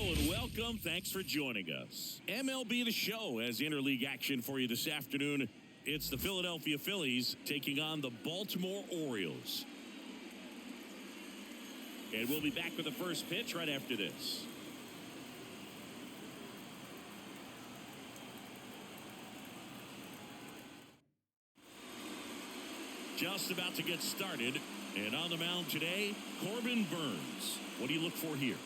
and welcome. Thanks for joining us. MLB The Show has interleague action for you this afternoon. It's the Philadelphia Phillies taking on the Baltimore Orioles. And we'll be back with the first pitch right after this. Just about to get started. And on the mound today, Corbin Burnes. What do you look for here?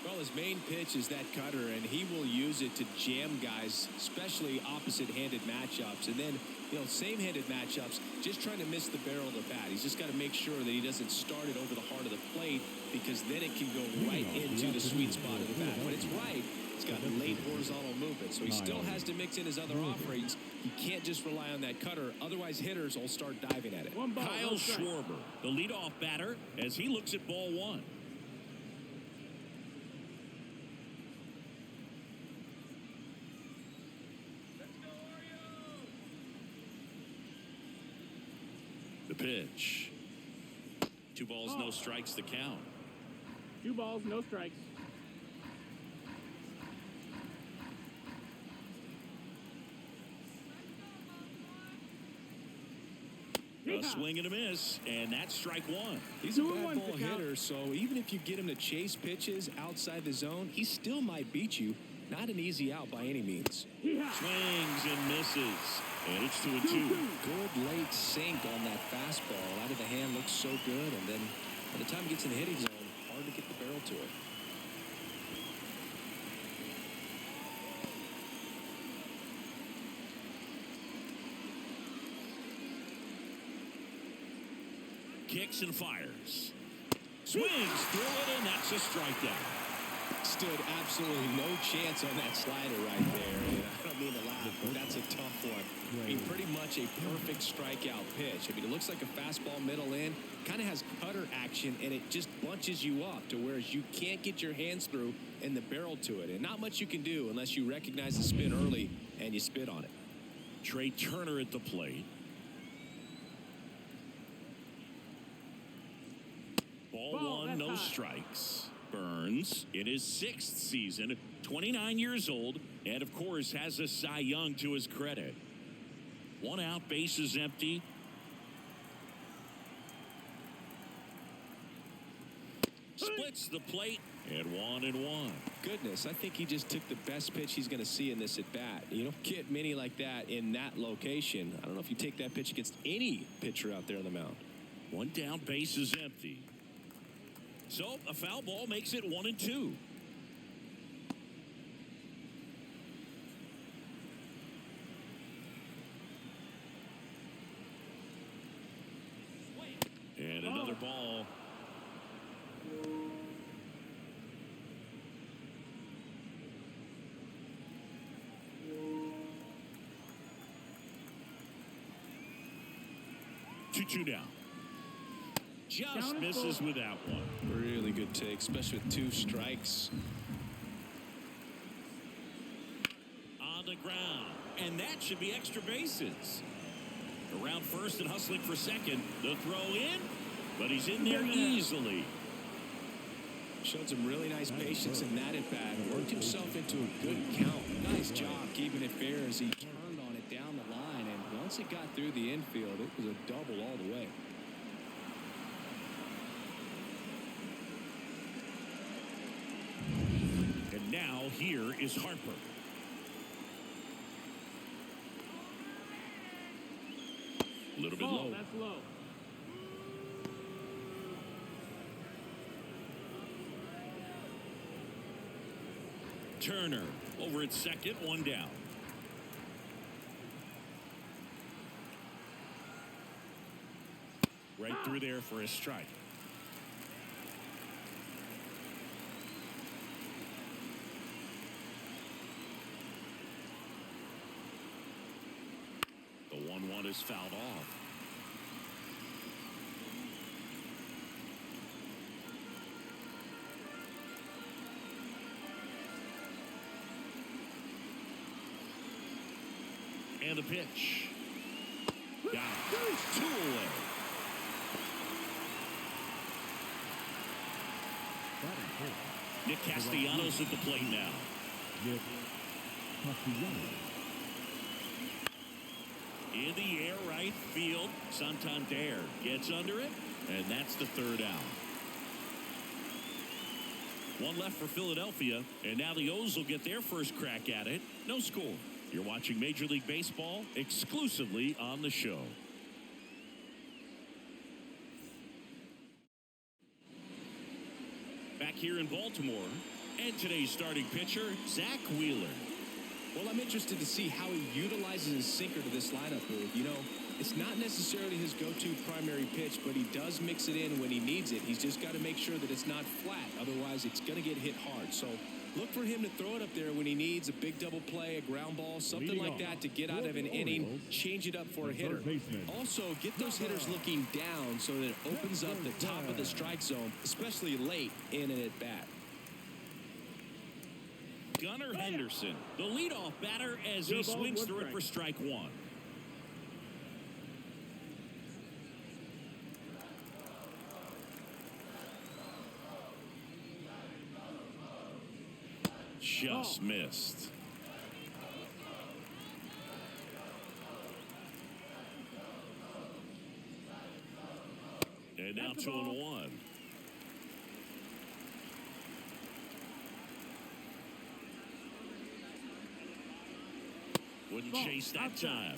Well, his main pitch is that cutter, and he will use it to jam guys, especially opposite-handed matchups. And then, same-handed matchups, just trying to miss the barrel of the bat. He's just got to make sure that he doesn't start it over the heart of the plate, because then it can go right into the sweet spot of the bat. When it's right, it's got late horizontal movement, so he still has to mix in his other offerings. He can't just rely on that cutter, otherwise hitters will start diving at it. Kyle Schwarber, the leadoff batter, as he looks at ball one. The pitch. 2 balls, no strikes, the count. 2 balls, no strikes. A swing and a miss, and that's strike one. He's a bad ball hitter, so even if you get him to chase pitches outside the zone, he still might beat you. Not an easy out by any means. Swings and misses, and it's 2-2. Good late sink on that fastball. Out of the hand, looks so good, and then by the time he gets in the hitting zone, hard to get the barrel to it. Kicks and fires. Swings through it, and that's a strikeout. Stood absolutely no chance on that slider right there. And I don't mean to laugh, but that's a tough one. I mean, pretty much a perfect strikeout pitch. I mean, it looks like a fastball middle in, kind of has cutter action, and it just bunches you up to whereas you can't get your hands through and the barrel to it. And not much you can do unless you recognize the spin early and you spit on it. Trey Turner at the plate. Ball one, no strikes. Burnes in his 6th season, 29 years old, and of course has a Cy Young to his credit. 1 out, bases empty. Splits the plate, and 1-1. Goodness, I think he just took the best pitch he's going to see in this at bat. You don't get many like that in that location. I don't know if you take that pitch against any pitcher out there on the mound. 1 down, bases empty. So a foul ball makes it 1-2. And another ball. Two down. Just misses with that one. Really good take, especially with 2 strikes. On the ground, and that should be extra bases. Around first and hustling for second. The throw in, but he's in there easily. Showed some really nice patience in that at bat. Worked himself into a good count. Nice job keeping it fair as he turned on it down the line. And once it got through the infield, it was a double all the way. And now here is Harper. A little bit low. That's low. Turner over at second, 1 down. Right through there for a strike. The 1-1 is fouled off. And the pitch. Got it. 2 away. Nick Castellanos at the plate now. Nick Castellanos. In the air, right field. Santander gets under it, and that's the third out. One left for Philadelphia, and now the O's will get their first crack at it. No score. You're watching Major League Baseball exclusively on the show. Back here in Baltimore, and today's starting pitcher, Zach Wheeler. Well, I'm interested to see how he utilizes his sinker to this lineup move. You know, it's not necessarily his go-to primary pitch, but he does mix it in when he needs it. He's just got to make sure that it's not flat. Otherwise, it's going to get hit hard. So look for him to throw it up there when he needs a big double play, a ground ball, something like that to get out of an inning, change it up for a hitter. Also, get those hitters looking down so that it opens up the top of the strike zone, especially late in an at-bat. Gunnar Henderson, the leadoff batter, as he swings through it for strike one. Just missed. And now 2-1. Wouldn't chase that time.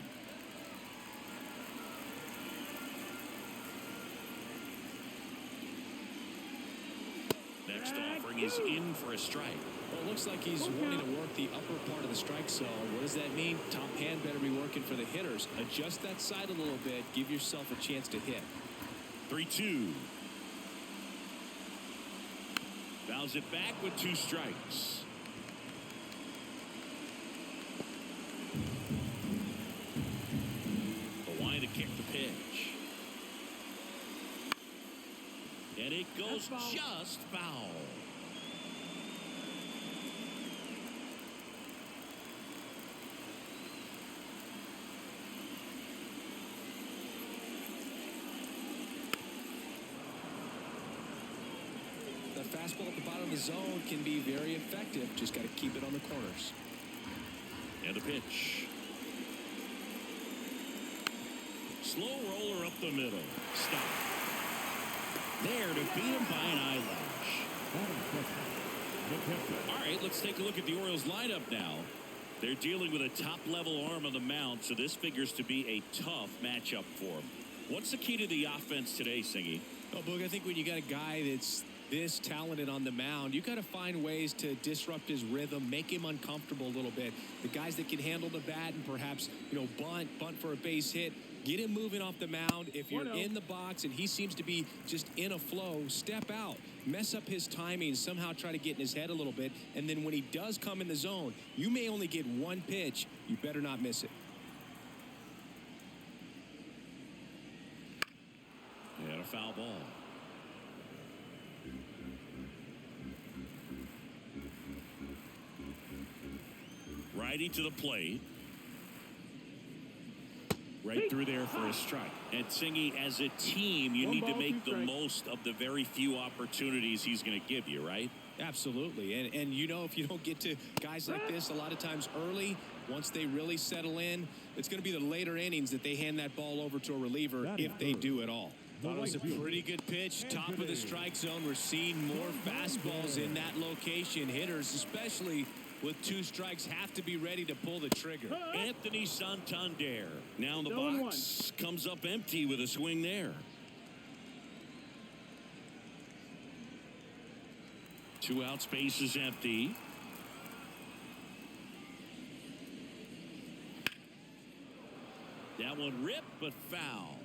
Next offering is in for a strike. Well, it looks like he's wanting to work the upper part of the strike zone. What does that mean? Top hand better be working for the hitters. Adjust that side a little bit. Give yourself a chance to hit. 3-2. Fouls it back with 2 strikes. To kick the pitch. And it goes just foul. The fastball at the bottom of the zone can be very effective. Just got to keep it on the corners. And a pitch. Slow roller up the middle. Stop. There to beat him by an eyelash. All right, let's take a look at the Orioles lineup now. They're dealing with a top-level arm on the mound, so this figures to be a tough matchup for them. What's the key to the offense today, Singy? Well, Boog, I think when you got a guy that's this talented on the mound, you got to find ways to disrupt his rhythm, make him uncomfortable a little bit. The guys that can handle the bat and perhaps, bunt for a base hit, get him moving off the mound. If you're in the box and he seems to be just in a flow, step out, mess up his timing, somehow try to get in his head a little bit. And then when he does come in the zone, you may only get one pitch. You better not miss it. And a foul ball. Righty to the plate. Right through there for a strike. And Singy, as a team, you need to make the most of the very few opportunities he's going to give you, right? Absolutely. And if you don't get to guys like this a lot of times early, once they really settle in, it's going to be the later innings that they hand that ball over to a reliever if they do at all. Thought it was a pretty good pitch. Top of the strike zone. We're seeing more fastballs in that location. Hitters, especially with 2 strikes, have to be ready to pull the trigger. Anthony Santander now in the box. Comes up empty with a swing there. 2 out, space is empty. That one ripped, but foul.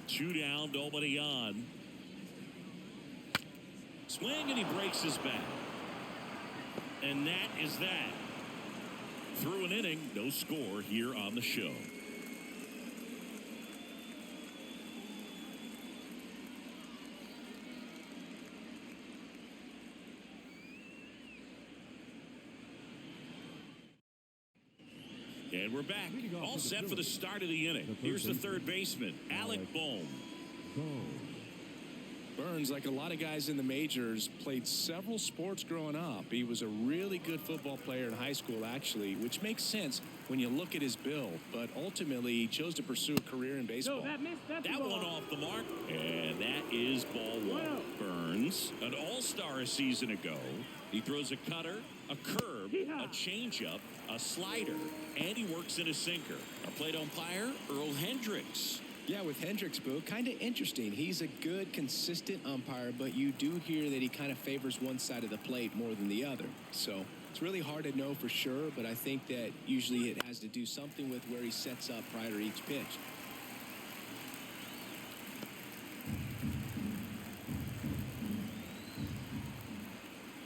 Two down, nobody on. Swing, and he breaks his bat. And that is that. Through an inning, no score here on the show. And we're back. Leading off All for the set for the Phillies, start of the inning. the first Here's the baseman, third baseman, Alec Bohm. Burns, like a lot of guys in the majors, played several sports growing up. He was a really good football player in high school, actually, which makes sense when you look at his build. But ultimately, he chose to pursue a career in baseball. No, that missed. That's That the one ball. off the mark, and that is ball one. Wow. Burns, an all-star a season ago. He throws a cutter, a curve, a changeup, a slider, and he works in a sinker. Our plate umpire, Earl Hendricks. Yeah, with Hendricks, Boo, kind of interesting. He's a good, consistent umpire, but you do hear that he kind of favors one side of the plate more than the other. So it's really hard to know for sure, but I think that usually it has to do something with where he sets up prior to each pitch.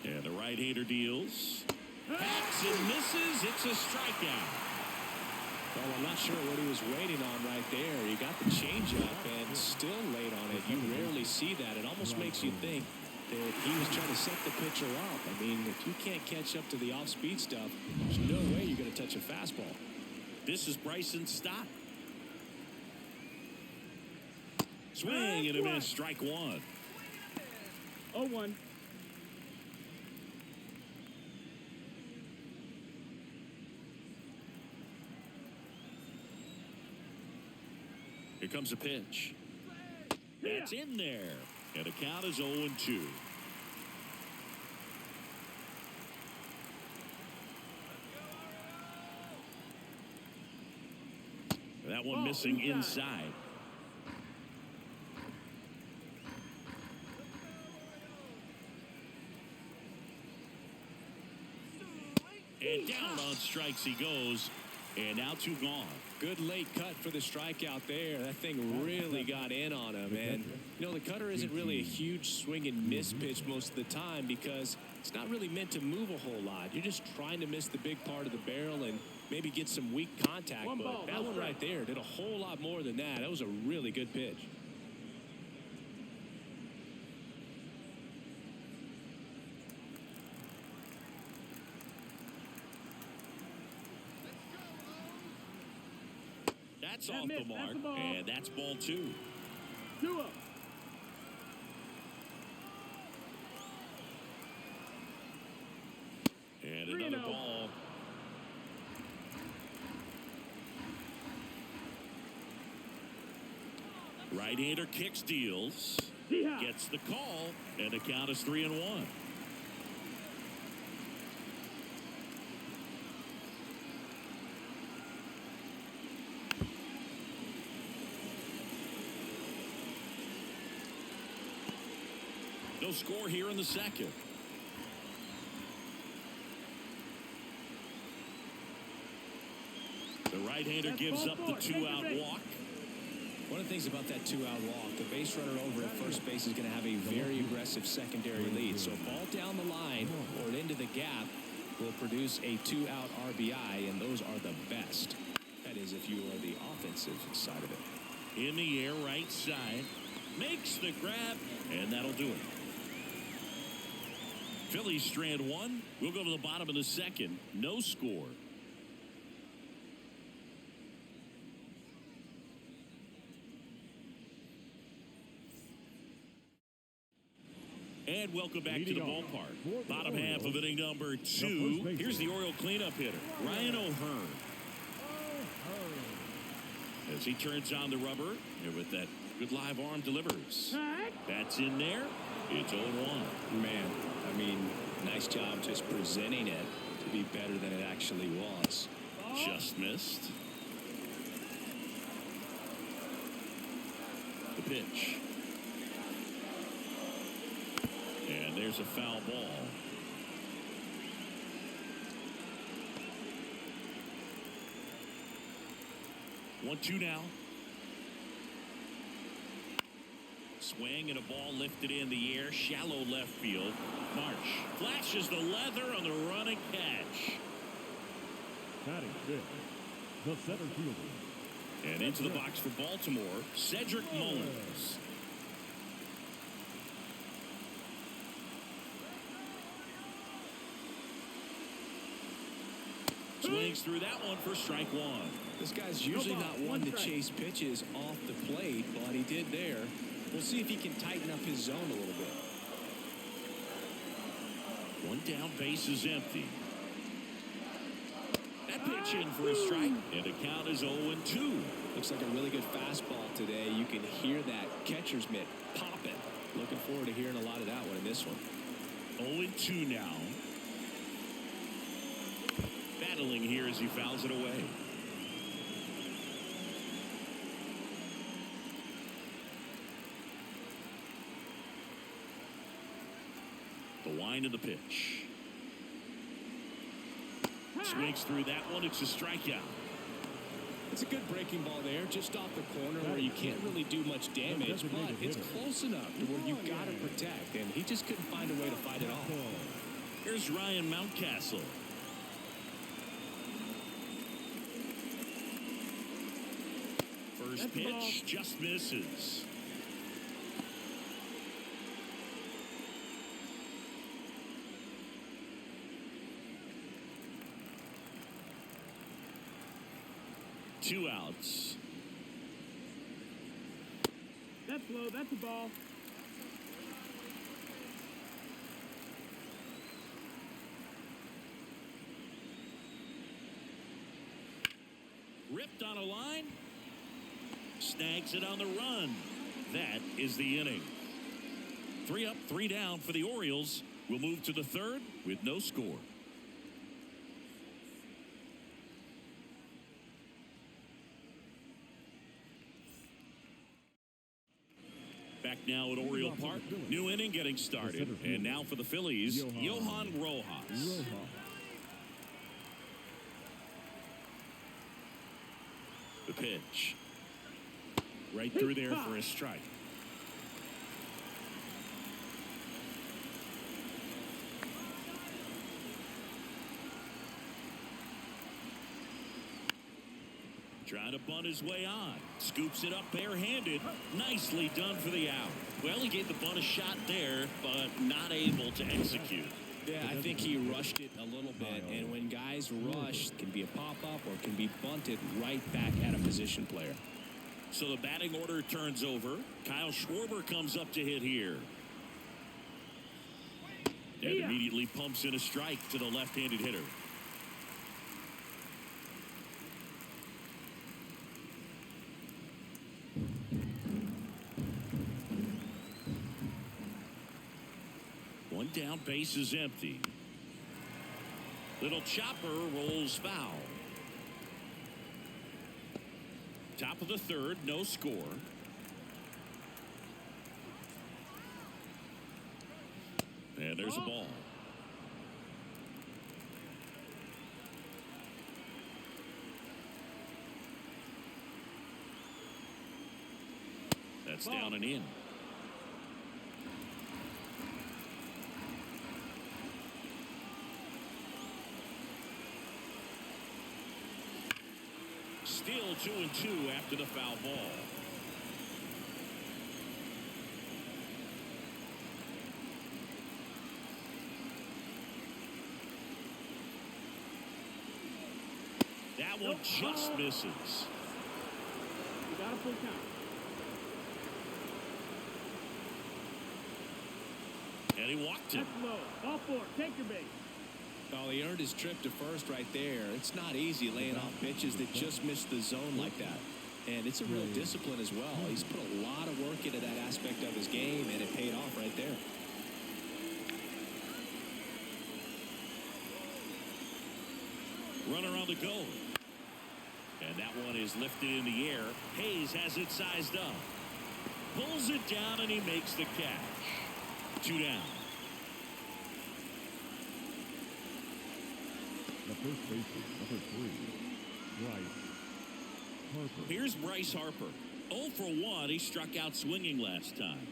And the right-hander deals. Hacks and misses. It's a strikeout. Well, I'm not sure what he was waiting on right there. He got the changeup and still laid on it. You rarely see that. It almost makes you think that he was trying to set the pitcher up. I mean, if you can't catch up to the off-speed stuff, there's no way you're going to touch a fastball. This is Bryson's stop. Swing and a miss. Strike one. 0-1. Here comes a pitch. That's in there. And the count is 0-2. That one missing inside. And down on strikes he goes. And now two gone. Good late cut for the strikeout there. That thing really got in on him. And, you know, the cutter isn't really a huge swing and miss pitch most of the time because it's not really meant to move a whole lot. You're just trying to miss the big part of the barrel and maybe get some weak contact. But that one right there did a whole lot more than that. That was a really good pitch. That's off the mark, and that's ball two. 2-0. And another ball. Right-hander kicks, deals. Gets the call, and the count is 3-1. No score here in the second. The right-hander gives up the two-out walk. One of the things about that two-out walk, the base runner over at first base is going to have a very aggressive secondary lead. So ball down the line or into the gap will produce a two-out RBI, and those are the best. That is if you are the offensive side of it. In the air, right side. Makes the grab, and that'll do it. Phillies strand one. We'll go to the bottom of the second. No score. And welcome back to the ballpark. Bottom half of inning number 2. Here's the Oriole cleanup hitter, Ryan O'Hearn. As he turns on the rubber, and with that good live arm delivers. That's in there. It's 0-1. Man, I mean, nice job just presenting it to be better than it actually was. Just missed. The pitch. And there's a foul ball. One-two now. Swing and a ball lifted in the air. Shallow left field. Marsh flashes the leather on the running catch. Batting fifth, the center fielder. And into the box for Baltimore, Cedric Mullins. Swings through that one for strike one. This guy's usually not one to chase pitches off the plate, but he did there. We'll see if he can tighten up his zone a little bit. One down, base is empty. That pitch in for a strike, and the count is 0-2. Looks like a really good fastball today. You can hear that catcher's mitt popping. Looking forward to hearing a lot of that one in this one. 0-2 now. Battling here as he fouls it away. The wind of the pitch. Swings through that one. It's a strikeout. It's a good breaking ball there, just off the corner where you can't really do much damage, but it's close enough to where you've got to protect, and he just couldn't find a way to fight it off. Here's Ryan Mountcastle. First pitch just misses. Two outs. That's low. That's a ball. Ripped on a line. Snags it on the run. That is the inning. 3 up, 3 down for the Orioles. We'll move to the third with no score. Back now at Oriole Park. New inning getting started. And now for the Phillies, Johan Rojas. The pitch. Right through there for a strike. Trying to bunt his way on. Scoops it up barehanded. Nicely done for the out. Well, he gave the bunt a shot there, but not able to execute. Yeah, I think he rushed it a little bit, and when guys rush, it can be a pop-up or it can be bunted right back at a position player. So the batting order turns over. Kyle Schwarber comes up to hit here. And immediately pumps in a strike to the left-handed hitter. One down, base is empty. Little chopper rolls foul. Top of the third, no score. And there's a ball. That's down and in. Still 2-2 after the foul ball. That one just misses. You got a full count. And he walked it. That's low. Ball 4. Take your base. Oh, he earned his trip to first right there. It's not easy laying off pitches that just miss the zone like that. And it's a real discipline as well. He's put a lot of work into that aspect of his game, and it paid off right there. Runner on the go. And that one is lifted in the air. Hayes has it sized up. Pulls it down, and he makes the catch. 2 down. The first baseman, number 3, Bryce Harper. Here's Bryce Harper. 0 for 1. He struck out swinging last time.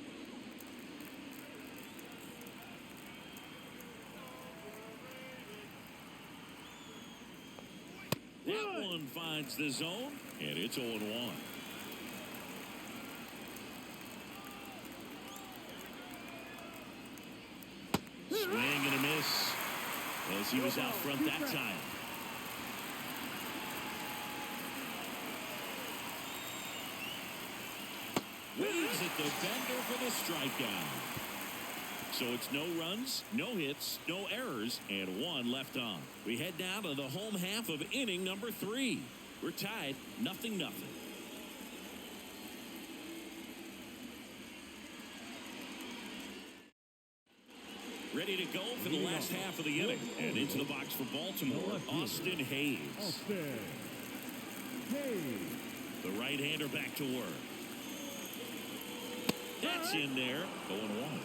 That one finds the zone, and it's 0-1. Swing and a miss as he was out front that time. Waves at the bender for the strikeout. So it's no runs, no hits, no errors, and one left on. We head now to the home half of inning number 3. We're tied 0-0. Ready to go for the last half of the inning. And into the box for Baltimore, Austin Hayes. The right-hander back to work. That's in there. 0-1.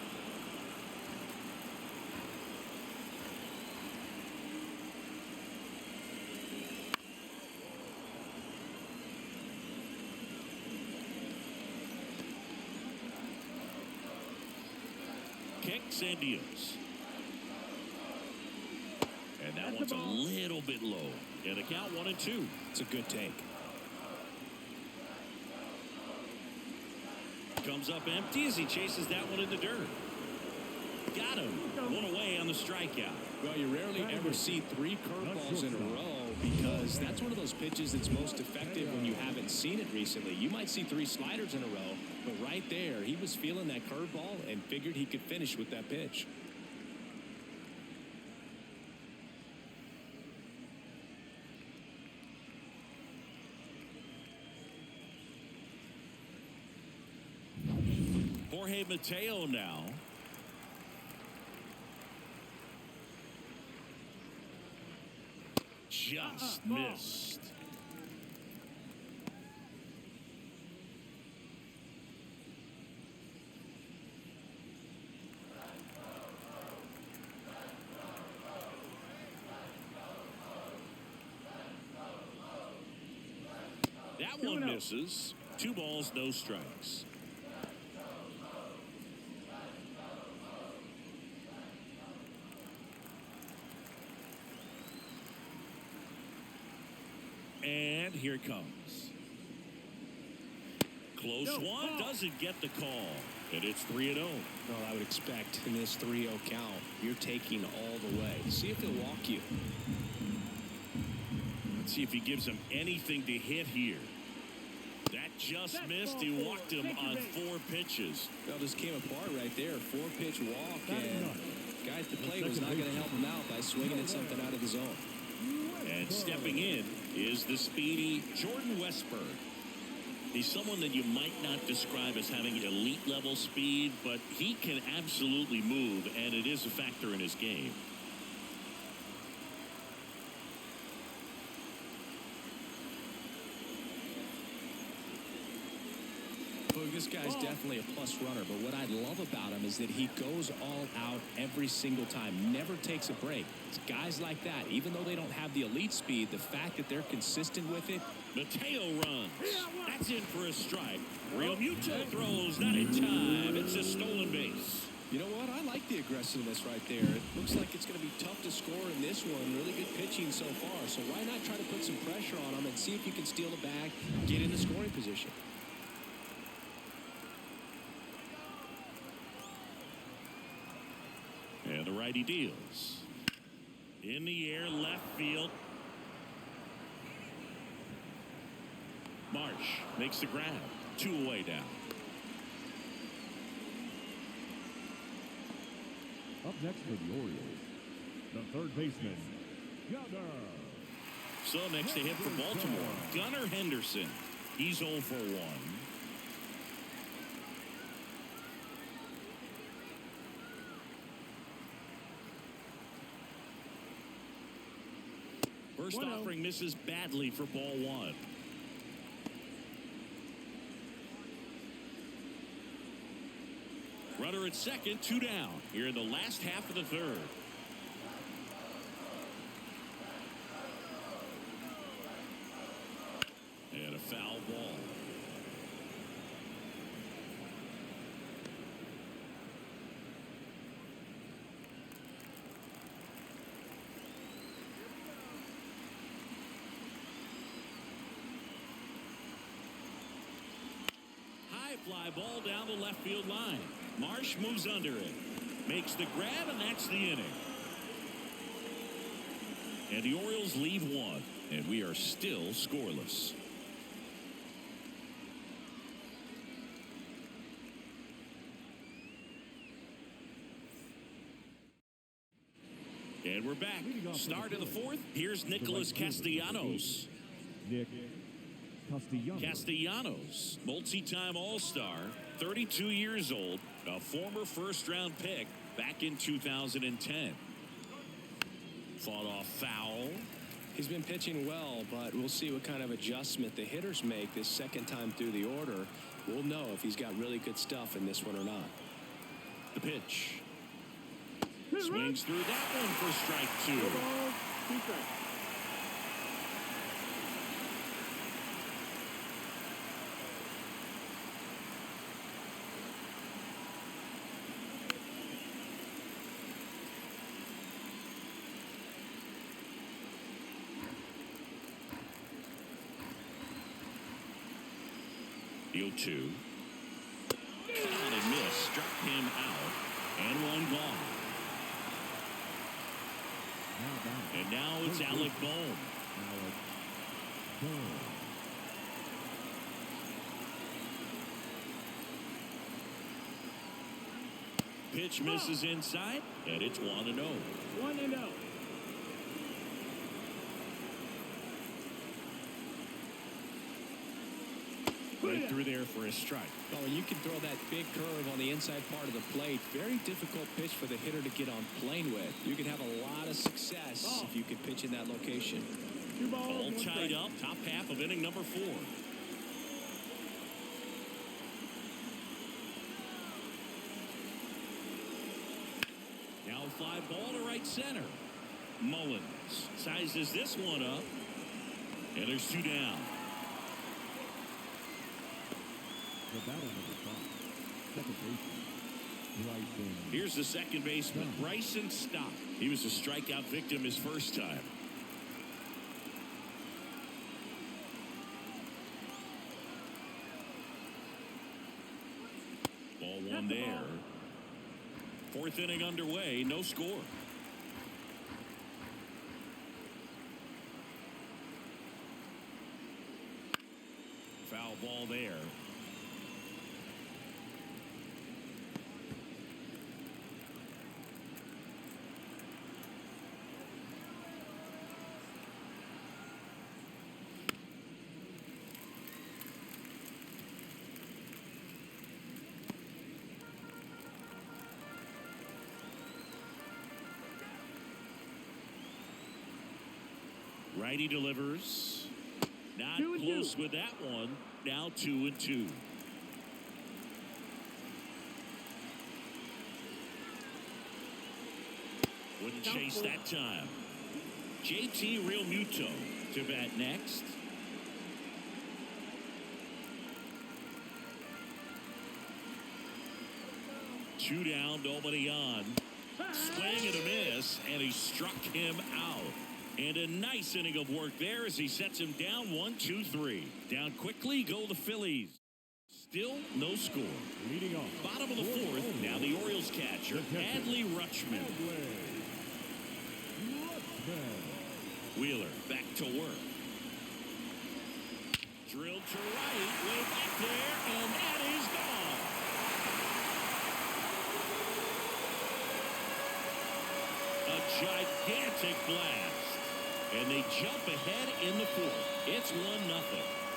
Kicks and deals. And that one's a little bit low. And the count 1-2. It's a good take. Comes up empty as he chases that one in the dirt. Got him. One away on the strikeout. Well, you rarely ever see 3 curveballs in a row because that's one of those pitches that's most effective when you haven't seen it recently. You might see 3 sliders in a row, but right there, he was feeling that curveball and figured he could finish with that pitch. Jorge Mateo now. Just missed. That one misses. 2 balls, no strikes. And here it comes. Close one, doesn't get the call. And it's 3-0. Well, I would expect in this 3-0 count, you're taking all the way. See if he'll walk you. Let's see if he gives him anything to hit here. That just missed. He walked him on 4 pitches. Well, this came apart right there. 4-pitch walk, and guy at the plate was not going to help him out by swinging at something out of the zone. And stepping in is the speedy Jordan Westburg. He's someone that you might not describe as having elite level speed, but he can absolutely move, and it is a factor in his game. Look, this guy's definitely a plus runner, but what I love about him is that he goes all out every single time, never takes a break. It's guys like that, even though they don't have the elite speed, the fact that they're consistent with it. Mateo runs. That's in for a strike. Real Muto throws, not in time. It's a stolen base. You know what? I like the aggressiveness right there. It looks like it's going to be tough to score in this one. Really good pitching so far. So why not try to put some pressure on him and see if you can steal the bag, get in the scoring position. And the righty deals. In the air, left field. Marsh makes the grab. 2 away now. Up next for the Orioles, the third baseman, Gunnar. So next to hit for Baltimore, Gunnar Henderson. He's 0 for 1. First offering misses badly for ball 1. Runner at second, 2 down here in the last half of the 3rd. And a foul ball. High fly ball down the left field line. Marsh moves under it, makes the grab, and that's the inning. And the Orioles leave 1, and we are still scoreless. And we're back. Start of the fourth. Here's Nicholas Castellanos. Nick Castellanos. Castellanos, multi-time All-Star, 32 years old, a former first-round pick back in 2010. Fought off foul. He's been pitching well, but we'll see what kind of adjustment the hitters make this second time through the order. We'll know if he's got really good stuff in this one or not. The pitch. Swings through that one for strike 2. Ball, 2 strikes. The 0-2. Caught and missed. Struck him out. And one gone. And now it's Alec Bohm. Pitch misses inside, and it's 1-0. 1-0. Right through there for a strike. Oh, and you can throw that big curve on the inside part of the plate. Very difficult pitch for the hitter to get on plane with. You can have a lot of success if you can pitch in that location. 2 balls, All 1 tied strike. up, top half of inning number 4. Now a fly ball to right center. Mullins sizes this one up. And there's 2 down. The battle number 5. Second baseman. Bryson. Here's the second baseman, Bryson Stott. He was a strikeout victim his first time. Ball 1 there. Fourth inning underway, no score. Foul ball there. Righty delivers. Not 2-2. close with that one. Now 2-2. Wouldn't chase that time. JT Realmuto to bat next. Two down, nobody on. Swing and a miss, and he struck him out. And a nice inning of work there as he sets him down 1-2-3. Down quickly go the Phillies. Still no score. Leading off. Bottom of the fourth. Now the Orioles catcher, Adley Rutschman. Wheeler back to work. Drilled to right, way back there, and that is gone. A gigantic blast. And they jump ahead in the fourth. It's 1-0.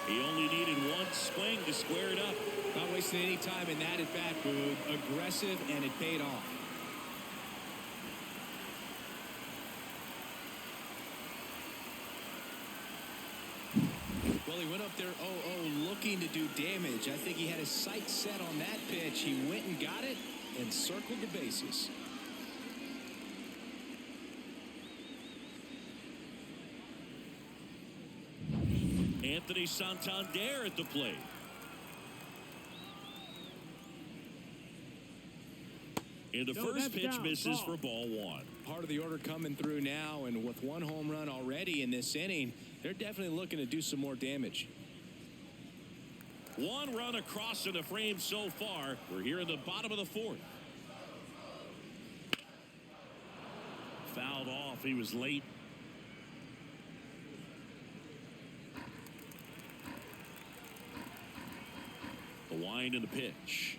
He only needed one swing to square it up. Not wasting any time in that at bat, Boog. Aggressive, and it paid off. Well, he went up there 0-0 looking to do damage. I think he had his sights set on that pitch. He went and got it and circled the bases. Anthony Santander at the plate. And the first pitch misses for ball 1. Part of the order coming through now, and with 1 home run already in this inning, they're definitely looking to do some more damage. 1 run across in the frame so far. We're here in the bottom of the fourth. Fouled off. He was late. The wind and the pitch.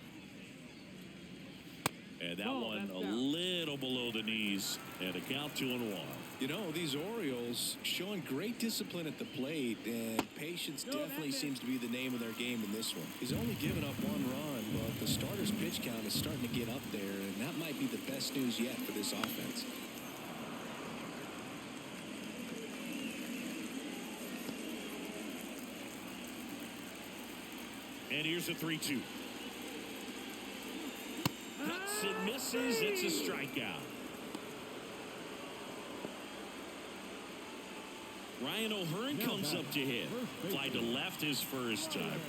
And that Ball, one that's a down. little below the knees. And a count 2-1. You know, these Orioles showing great discipline at the plate, and patience definitely seems to be the name of their game in this one. He's only given up 1 run, but the starter's pitch count is starting to get up there, and that might be the best news yet for this offense. And here's a 3-2. Cuts and misses. It's a strikeout. Ryan O'Hearn comes up to hit. Fly to left his first time.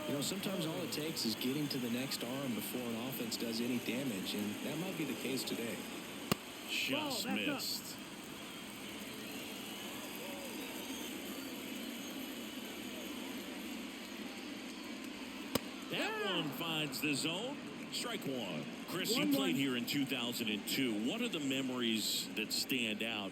You know, sometimes all it takes is getting to the next arm before an offense does any damage, and that might be the case today. Just missed. That one finds the zone. Strike one. Chris, you played here in 2002. What are the memories that stand out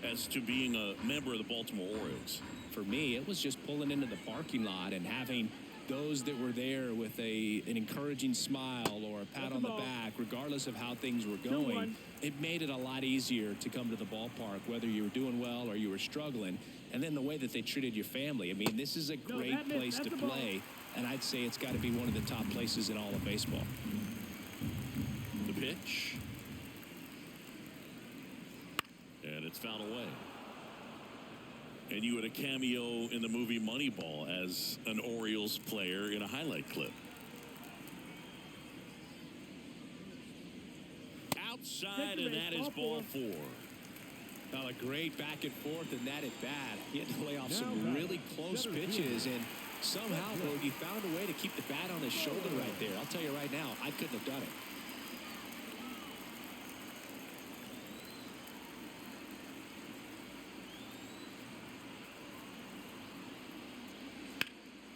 as to being a member of the Baltimore Orioles? For me, it was just pulling into the parking lot and having those that were there with an encouraging smile or a pat on the back, regardless of how things were going. It made it a lot easier to come to the ballpark, whether you were doing well or you were struggling. And then the way that they treated your family. I mean, this is a great place to play, and I'd say it's got to be one of the top places in all of baseball. The pitch. And it's fouled away. And you had a cameo in the movie Moneyball as an Orioles player in a highlight clip. Outside, and that is ball 4. Now, a great back and forth, and that at bat. He had to lay off some really close pitches, and somehow, though, he found a way to keep the bat on his shoulder right there. I'll tell you right now, I couldn't have done it.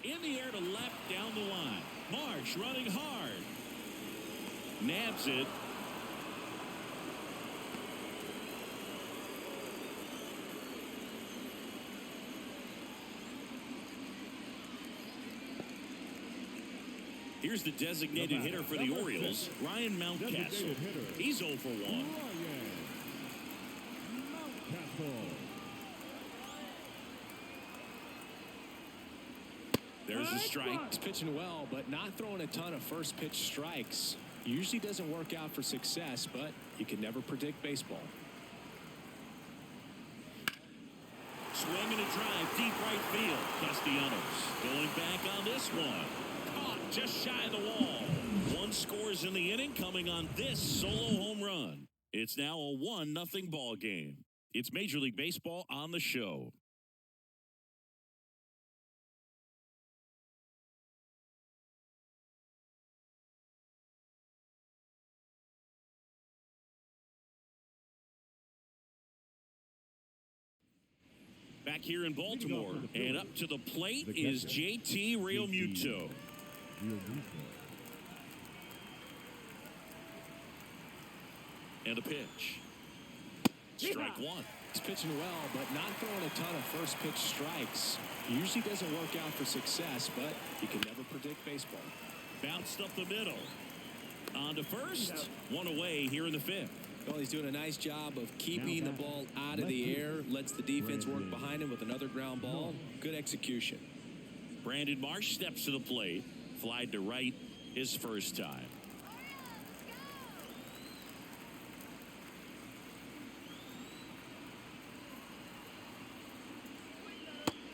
In the air to left down the line. Marsh running hard. Nabs it. Here's the designated hitter for the Orioles, Ryan Mountcastle. He's 0 for 1. There's a strike. He's pitching well, but not throwing a ton of first pitch strikes. Usually doesn't work out for success, but you can never predict baseball. Swing and a drive, deep right field. Castellanos going back on this one. Caught just shy of the wall. 1 scores in the inning, coming on this solo home run. It's now a 1-0 ball game. It's Major League Baseball on the show. Back here in Baltimore, and up to the plate is JT Realmuto. And a pitch. Strike 1. He's pitching well, but not throwing a ton of first pitch strikes. Usually doesn't work out for success, but you can never predict baseball. Bounced up the middle. On to first. 1 away here in the 5th. Well, he's doing a nice job of keeping the ball out of the air, lets the defense work behind him with another ground ball. Good execution. Brandon Marsh steps to the plate. Flied to right his first time.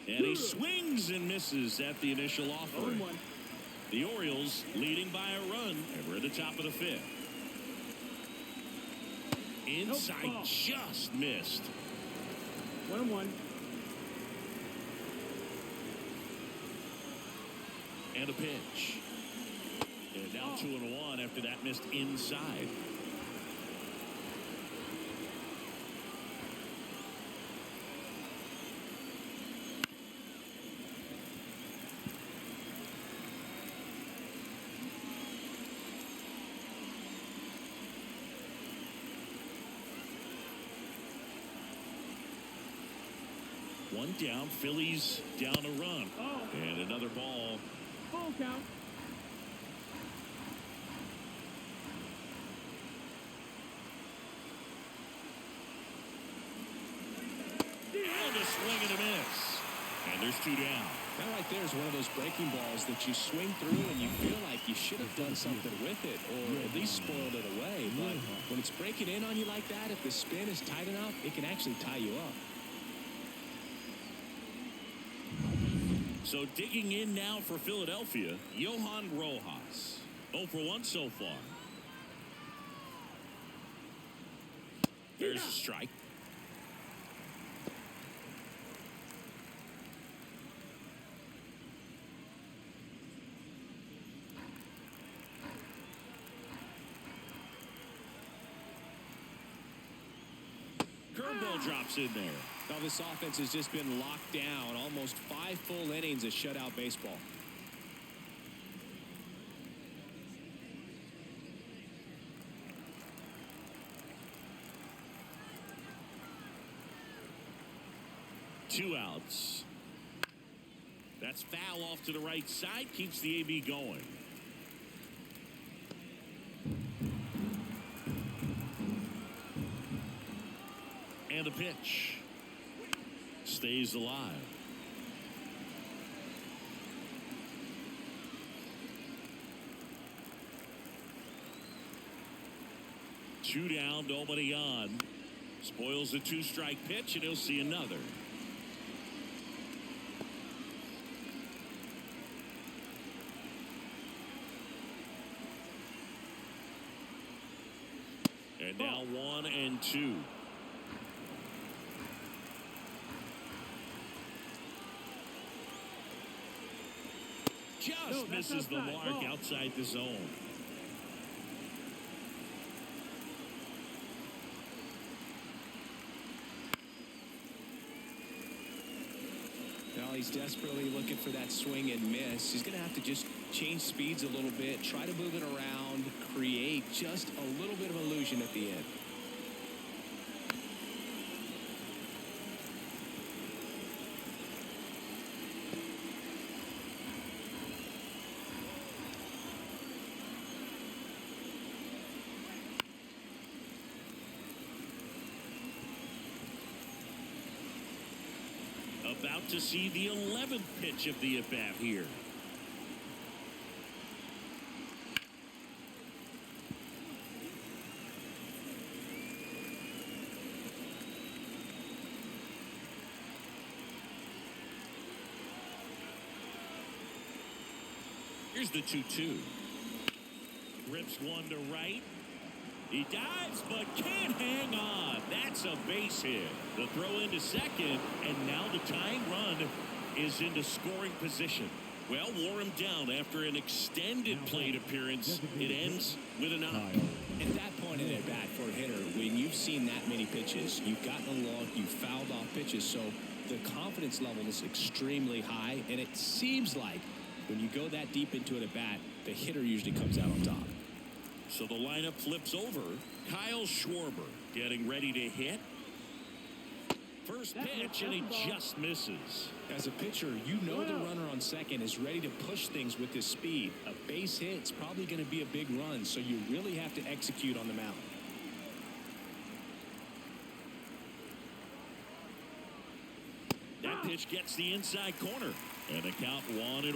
And he swings and misses at the initial offering. The Orioles leading by a run, and we're at the top of the 5th. Inside, just missed. 1-1. And a pitch. And now 2-1 after that missed inside. One down, Phillies down a run. And another ball. Full count. There's 2 down. That right there is one of those breaking balls that you swing through and you feel like you should have done something with it or at least spoiled it away. But when it's breaking in on you like that, if the spin is tight enough, it can actually tie you up. So digging in now for Philadelphia, Johan Rojas. 0 for 1 so far. There's a strike. Curveball drops in there. Now this offense has just been locked down. Almost 5 full innings of shutout baseball. Two outs. That's foul off to the right side. Keeps the AB going. And the pitch. Stays alive. Two down, nobody on. Spoils the 2-strike pitch, and he'll see another. And now 1 and 2. Just misses the mark outside the zone. Now he's desperately looking for that swing and miss. He's going to have to just change speeds a little bit, try to move it around, create just a little bit of illusion at the end. About to see the 11th pitch of the at-bat here. Here's the 2-2. Rips one to right. He dives, but can't hang on. That's a base hit. The throw into second, and now the tying run is into scoring position. Well, wore him down after an extended plate appearance. It ends with an out. At that point in at bat for a hitter, when you've seen that many pitches, you've gotten a walk, you've fouled off pitches, so the confidence level is extremely high, and it seems like when you go that deep into it at bat, the hitter usually comes out on top. So the lineup flips over. Kyle Schwarber getting ready to hit. First pitch, and he just misses. As a pitcher, you know the runner on second is ready to push things with his speed. A base hit's probably going to be a big run, so you really have to execute on the mound. That pitch gets the inside corner, and a count 1-1.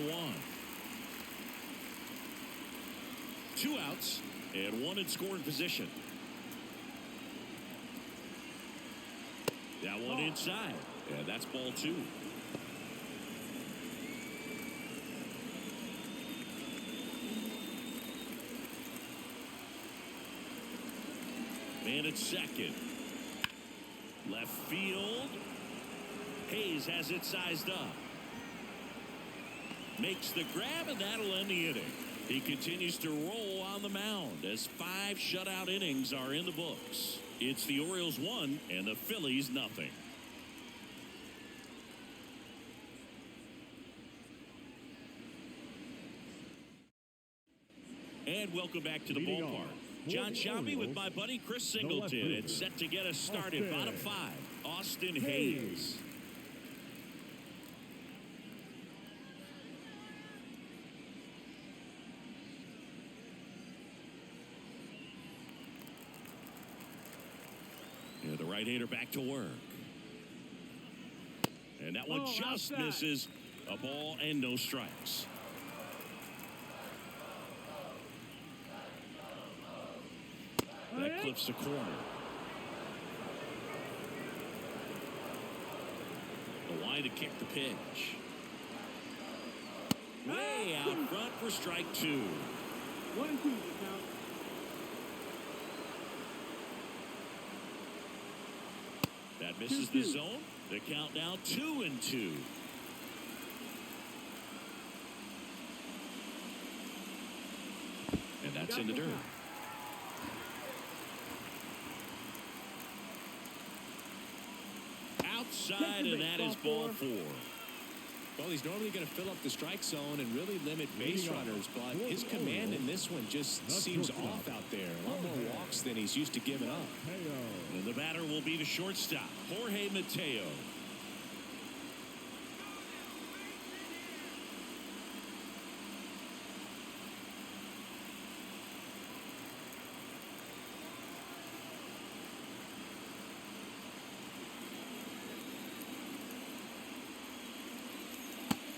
2 outs and 1 in scoring position. That one inside, and that's ball 2. Man at second. Left field. Hayes has it sized up. Makes the grab, and that'll end the inning. He continues to roll on the mound as 5 shutout innings are in the books. It's the Orioles 1 and the Phillies 0. And welcome back to the ballpark. John Shambi with my buddy Chris Singleton. It's set to get us started. Bottom 5, Austin Hayes. The right-hander back to work. And And that one just outside. misses. A ball and no strikes. That clips the corner. The line to kick the pitch. Way out front for strike 2. 1-2 the count. That misses the zone. The count now 2-2. And that's in the dirt. Outside, and that is ball 4. Well, he's normally going to fill up the strike zone and really limit base runners, but his command in this one just seems off out there. A lot more walks than he's used to giving up. And the batter will be the shortstop, Jorge Mateo.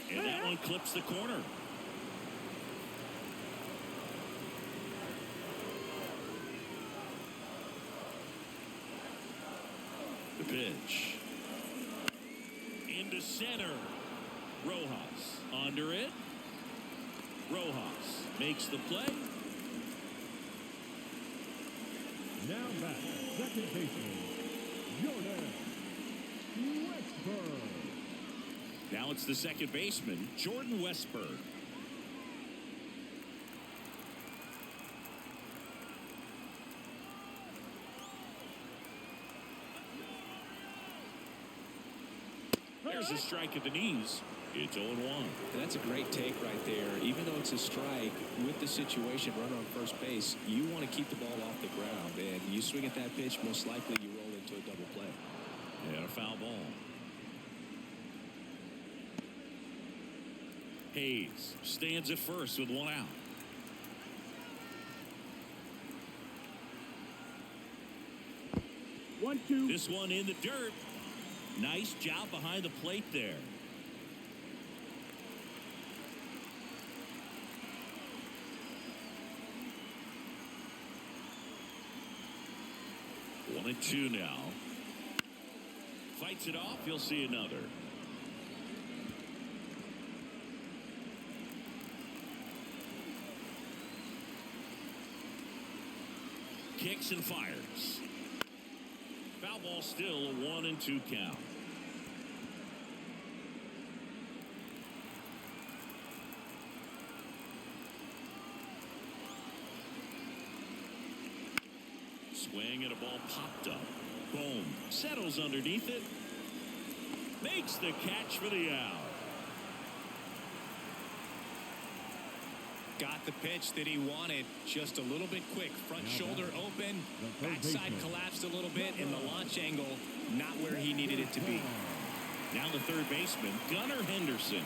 And that one clips the corner. The pitch. Into center. Rojas under it. Rojas makes the play. Now back, second baseman, Jordan Westburg. Now it's the second baseman, Jordan Westburg. There's a strike at the knees. It's 0-1. That's a great take right there. Even though it's a strike, with the situation, run on first base, you want to keep the ball off the ground. And you swing at that pitch, most likely you roll into a double play. And a foul ball. Hayes stands at first with 1 out. One, two. This one in the dirt. Nice job behind the plate there. One and two now. Fights it off. You'll see another. Kicks and fires. Foul ball, still a 1-2 count. Swing and a ball popped up. Boom. Settles underneath it. Makes the catch for the out. Got the pitch that he wanted, just a little bit quick. Front shoulder open, backside collapsed a little bit, and the launch angle not where he needed it to be. Now the third baseman, Gunnar Henderson.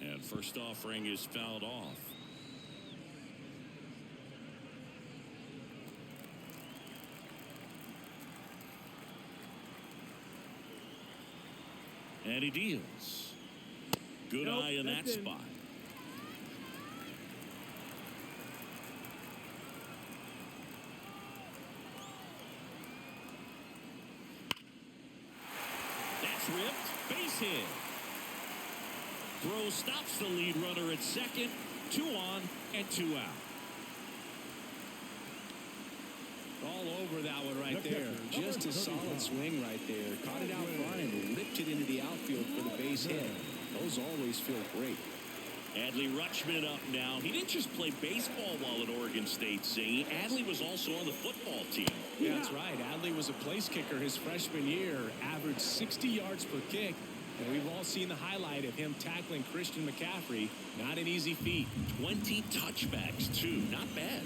And first offering is fouled off. And he deals. Good eye in that spot. That's ripped. Base hit. Throw stops the lead runner at second. 2 on and 2 out. All over that one right there. Just a solid swing right there. Caught it out front and ripped it into the outfield for the base hit. Those always feel great. Adley Rutschman up now. He didn't just play baseball while at Oregon State, Zane. Adley was also on the football team. Yeah, that's right. Adley was a place kicker his freshman year. Averaged 60 yards per kick. And we've all seen the highlight of him tackling Christian McCaffrey. Not an easy feat. 20 touchbacks, too. Not bad.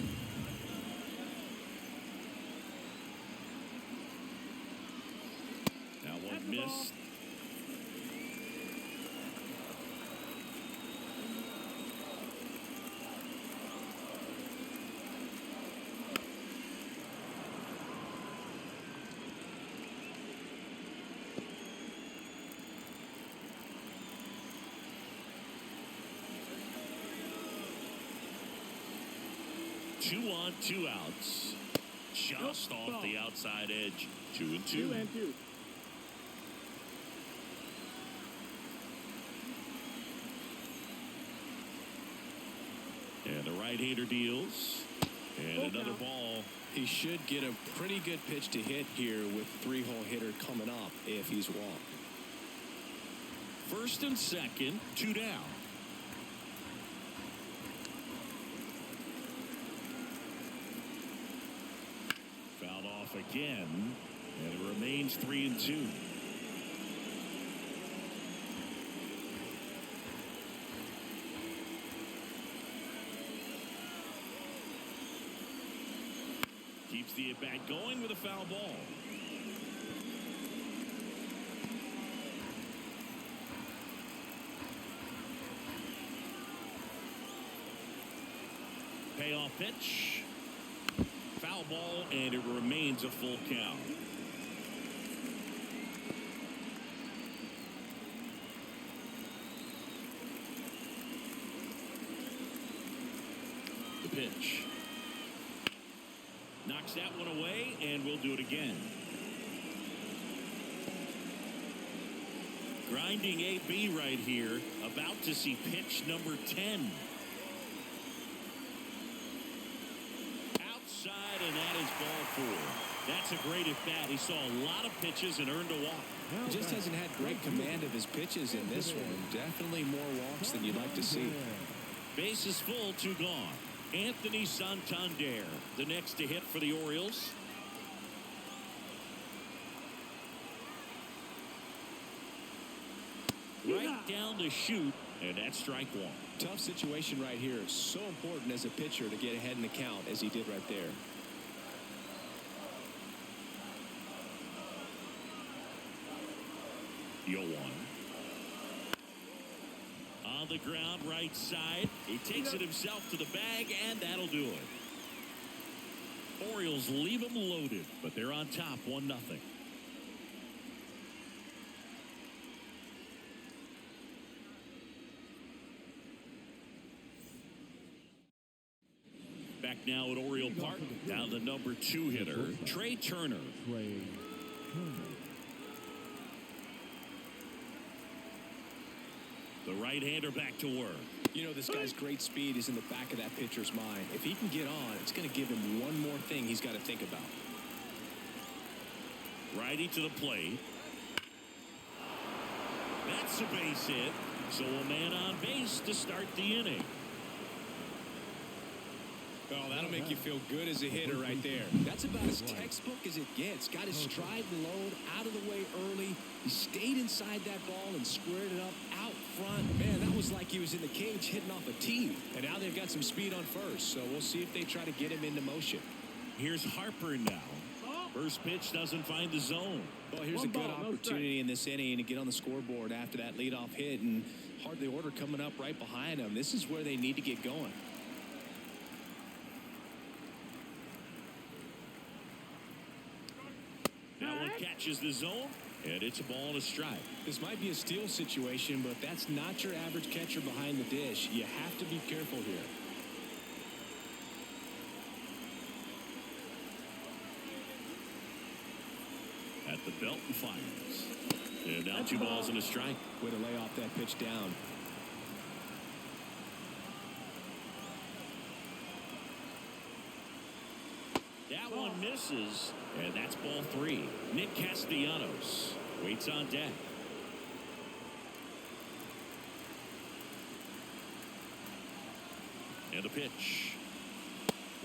Now one missed. 2 on, 2 outs. Just off the outside edge. 2-2. 2-2. And the right-hander deals. And another ball. He should get a pretty good pitch to hit here with 3-hole hitter coming up if he's walked. First and second, 2 down. Fouled off again, and it remains 3-2. Keeps the at-bat going with a foul ball. Payoff pitch. Foul ball, and it remains a full count. The pitch. Knocks that one away, and we'll do it again. Grinding AB right here. About to see pitch number 10. Outside, and that is ball 4. That's a great at-bat. He saw a lot of pitches and earned a walk. He just hasn't had great command of his pitches in this one. Definitely more walks than you'd like to see. Base is full, 2 gone. Anthony Santander, the next to hit for the Orioles. Right down the chute, and that's strike 1. Tough situation right here. So important as a pitcher to get ahead in the count as he did right there. Yo one. On the ground, right side. He takes it himself to the bag, and that'll do it. Orioles leave them loaded, but they're on top 1-0. Back now at Oriole Park. Now the number 2 hitter, Trey Turner. The right-hander back to work. You know, this guy's great speed is in the back of that pitcher's mind. If he can get on, it's going to give him one more thing he's got to think about. Righty to the plate. That's a base hit. So a man on base to start the inning. Oh, that'll make you feel good as a hitter right there. That's about as textbook as it gets. Got his stride low, out of the way early. He stayed inside that ball and squared it up out front. Man, that was like he was in the cage hitting off a tee. And now they've got some speed on first, so we'll see if they try to get him into motion. Here's Harper now. First pitch doesn't find the zone. Well, here's a good opportunity in this inning to get on the scoreboard after that leadoff hit, and hardly order coming up right behind them. This is where they need to get going. That one catches the zone, and it's a ball and a strike. This might be a steal situation, but that's not your average catcher behind the dish. You have to be careful here. At the belt and fires. And now 2 balls and a strike. Way to lay off that pitch down. That one misses, and that's ball 3. Nick Castellanos waits on deck. And the pitch.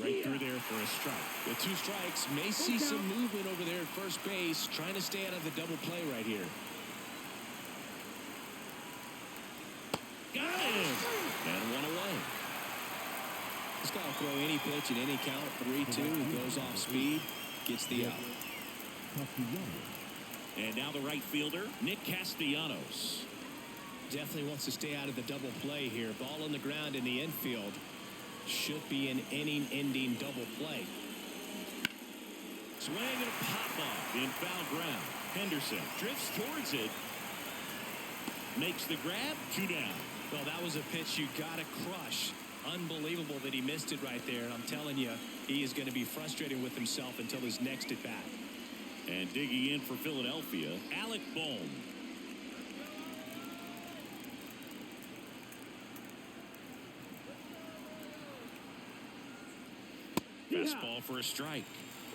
Right through there for a strike. With 2 strikes, may see some movement over there at first base, trying to stay out of the double play right here. Got him! And one away. This guy will throw any pitch in any count. 3-2. He goes off speed, gets the out. And now the right fielder, Nick Castellanos. Definitely wants to stay out of the double play here. Ball on the ground in the infield. Should be an inning-ending double play. Swing and a pop-off in foul ground. Henderson drifts towards it. Makes the grab. 2 down. Well, that was a pitch you got to crush. Unbelievable that he missed it right there. And I'm telling you, he is going to be frustrated with himself until his next at bat. And digging in for Philadelphia, Alec Bohm. Fastball for a strike.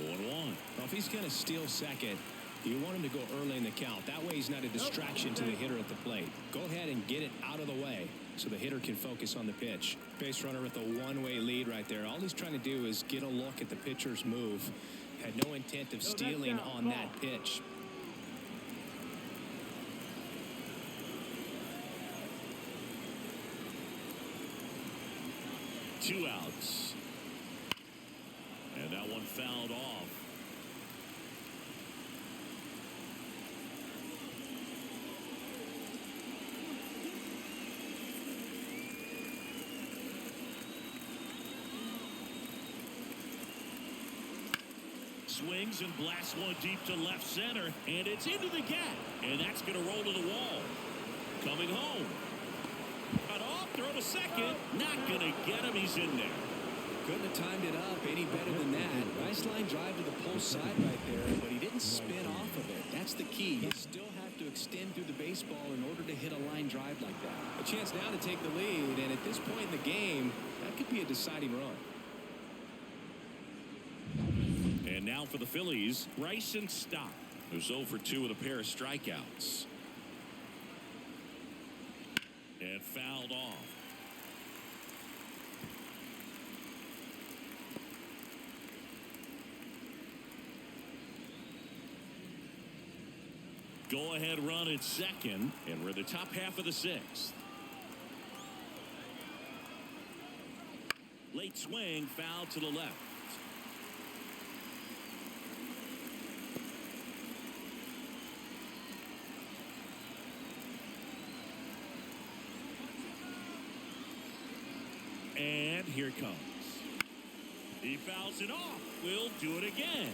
0-1. Well, if he's going to steal second, you want him to go early in the count. That way he's not a distraction to the hitter at the plate. Go ahead and get it out of the way so the hitter can focus on the pitch. Base runner with a one-way lead right there. All he's trying to do is get a look at the pitcher's move. Had no intent of stealing on that pitch. Two outs. And that one fouled off. Swings and blasts one deep to left center, and it's into the gap, and that's going to roll to the wall. Coming home. Cut off, throw to second. Not going to get him. He's in there. Couldn't have timed it up any better than that. Nice line drive to the pull side right there, but he didn't spin off of it. That's the key. You still have to extend through the baseball in order to hit a line drive like that. A chance now to take the lead, and at this point in the game, that could be a deciding run. And now for the Phillies, Bryson Stott, who's 0 for 2 with a pair of strikeouts. And fouled off. Go-ahead run at second, and we're in the top half of the 6th. Late swing, foul to the left. And here it comes. He fouls it off. We'll do it again.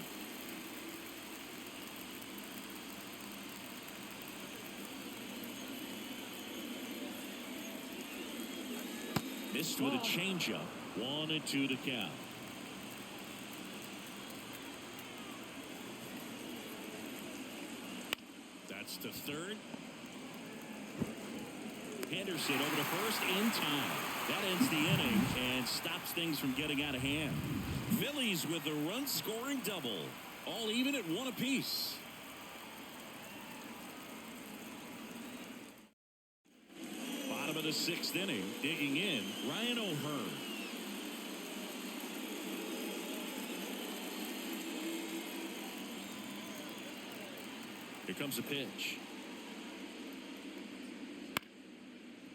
Missed with a changeup. 1-2 to count. That's to third. Henderson over to first in time. That ends the inning and stops things from getting out of hand. Phillies with the run-scoring double. All even at 1 apiece. Bottom of the 6th inning. Digging in, Ryan O'Hearn. Here comes a pitch.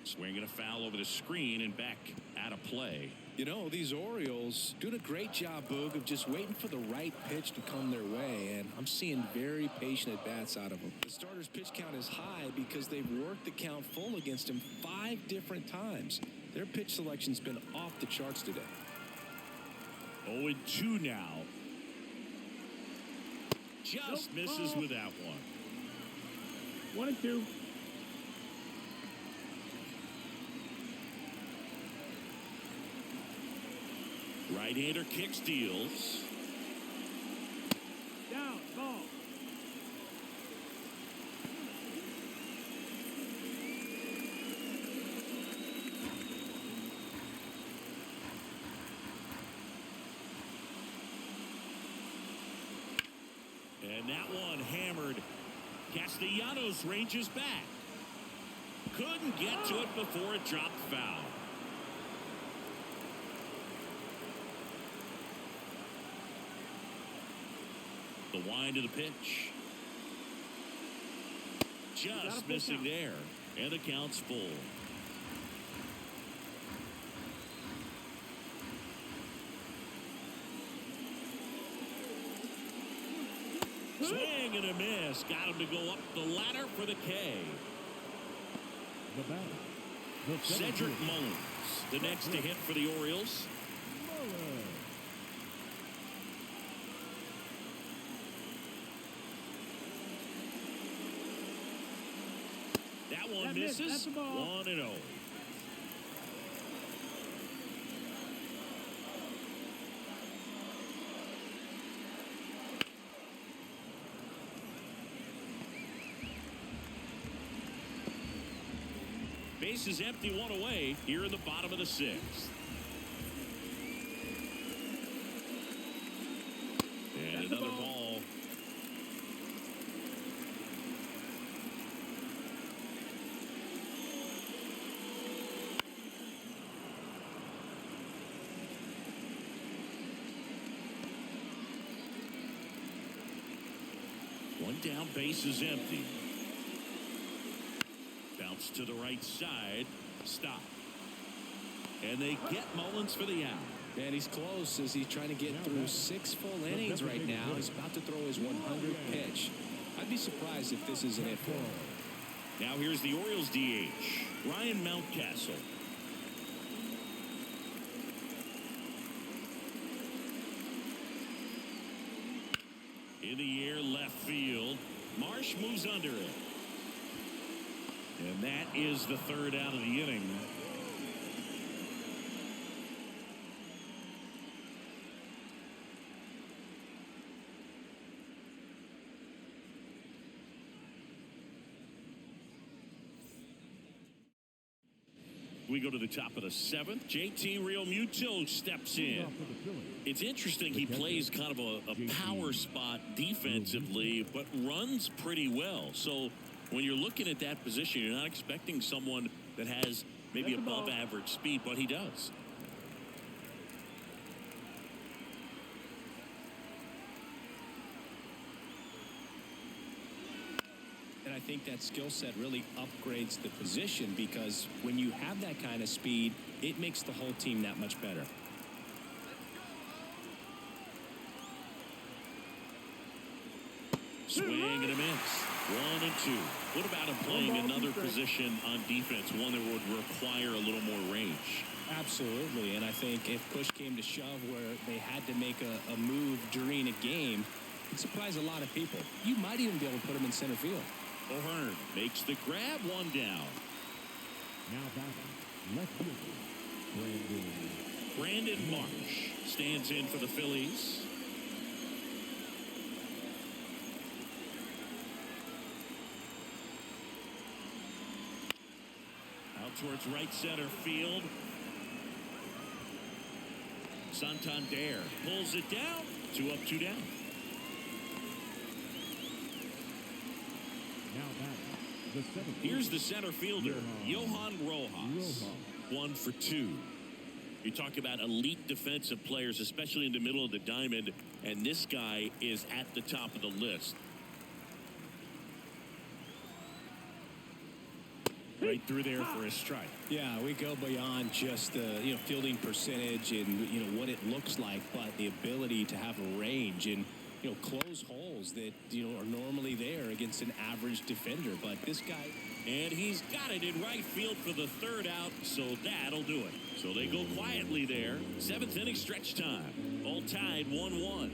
Swinging a foul over the screen and back out of play. You know, these Orioles doing a great job, Boog, of just waiting for the right pitch to come their way, and I'm seeing very patient at-bats out of them. The starter's pitch count is high because they've worked the count full against him 5 different times. Their pitch selection's been off the charts today. 0-2 now. Just misses with that one. 1-2. Right-hander kicks, deals. Down, ball. And that one hammered. Castellanos ranges back. Couldn't get to it before it dropped foul. The wind of the pitch. Just missing there. And the count's full. Swing and a miss. Got him to go up the ladder for the K. The batter, the Cedric Mullins, the next to hit for the Orioles. That one misses. 1-0. Base is empty, one away here in the bottom of the sixth. And another ball. One down, base is empty. Bounce to the right side. Stop. And they get Mullins for the out. And he's close as he's trying to get through 6 full innings right now. He's about to throw his 100th pitch. I'd be surprised if this isn't it for him. Now here's the Orioles DH, Ryan Mountcastle. In the air, left field. Marsh moves under it. And that is the third out of the inning. We go to the top of the 7th. JT Realmuto steps in. It's interesting, he plays kind of a power spot defensively, but runs pretty well. So when you're looking at that position, you're not expecting someone that has maybe above average speed, but he does. And I think that skill set really upgrades the position, because when you have that kind of speed, it makes the whole team that much better. Swing and a miss. 1-2. What about him playing another position on defense, one that would require a little more range? Absolutely, and I think if push came to shove where they had to make a move during a game, it'd surprise a lot of people. You might even be able to put him in center field. O'Hearn makes the grab, one down. Now batting, left fielder, Brandon Marsh stands in for the Phillies. Out towards right center field. Santander pulls it down. 2 up, 2 down. Now batting, the 7th. Here's the center fielder, Johan Rojas. 1 for 2. You talk about elite defensive players, especially in the middle of the diamond, and this guy is at the top of the list. Right through there for a strike. Yeah, we go beyond just the fielding percentage and what it looks like, but the ability to have a range and close holes that are normally there against an average defender. But this guy, and he's got it in right field for the third out, so that'll do it. So they go quietly there. 7th inning stretch time. All tied 1-1.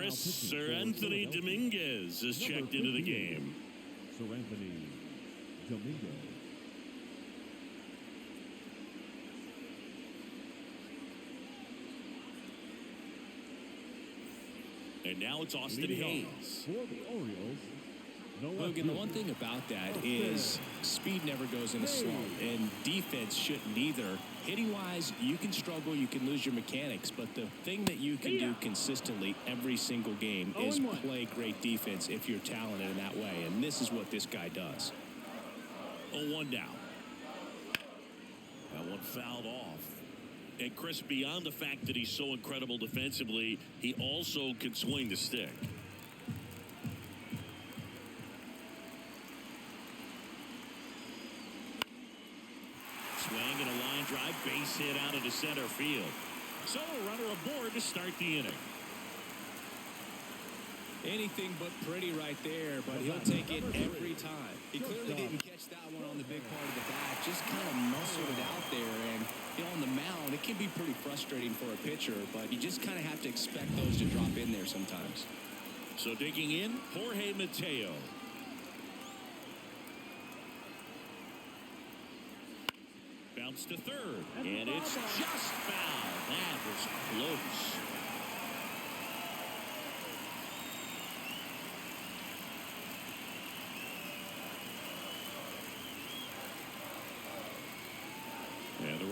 Sir Anthony Dominguez is checked into the game. Sir Anthony Dominguez. And now it's Austin Hayes. For the Orioles, Logan, the one thing about that is speed never goes in a slump, and defense shouldn't either. Hitting-wise, you can struggle, you can lose your mechanics, but the thing that you can do consistently every single game is play great defense if you're talented in that way, and this is what this guy does. 0-1 down. That one fouled off. And Chris, beyond the fact that he's so incredible defensively, he also can swing the stick. Swing and a line drive, base hit out into center field. So a runner aboard to start the inning. Anything but pretty right there, but he'll take it every time. He clearly didn't catch that one on the big part of the bat, just kind of muscled it out there. And on the mound, it can be pretty frustrating for a pitcher, but you just kind of have to expect those to drop in there sometimes. So digging in, Jorge Mateo. Bounce to third, and it's just foul. That was close.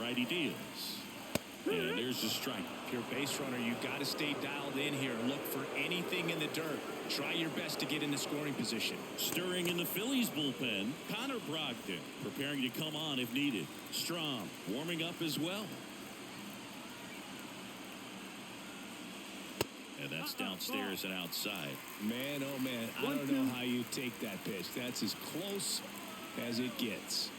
righty deals. And there's a strike. If you're a base runner, you've got to stay dialed in here and look for anything in the dirt. Try your best to get in the scoring position. Stirring in the Phillies bullpen, Connor Brogdon preparing to come on if needed. Strom warming up as well. And that's downstairs and outside. Man, oh man, I don't know how you take that pitch. That's as close as it gets.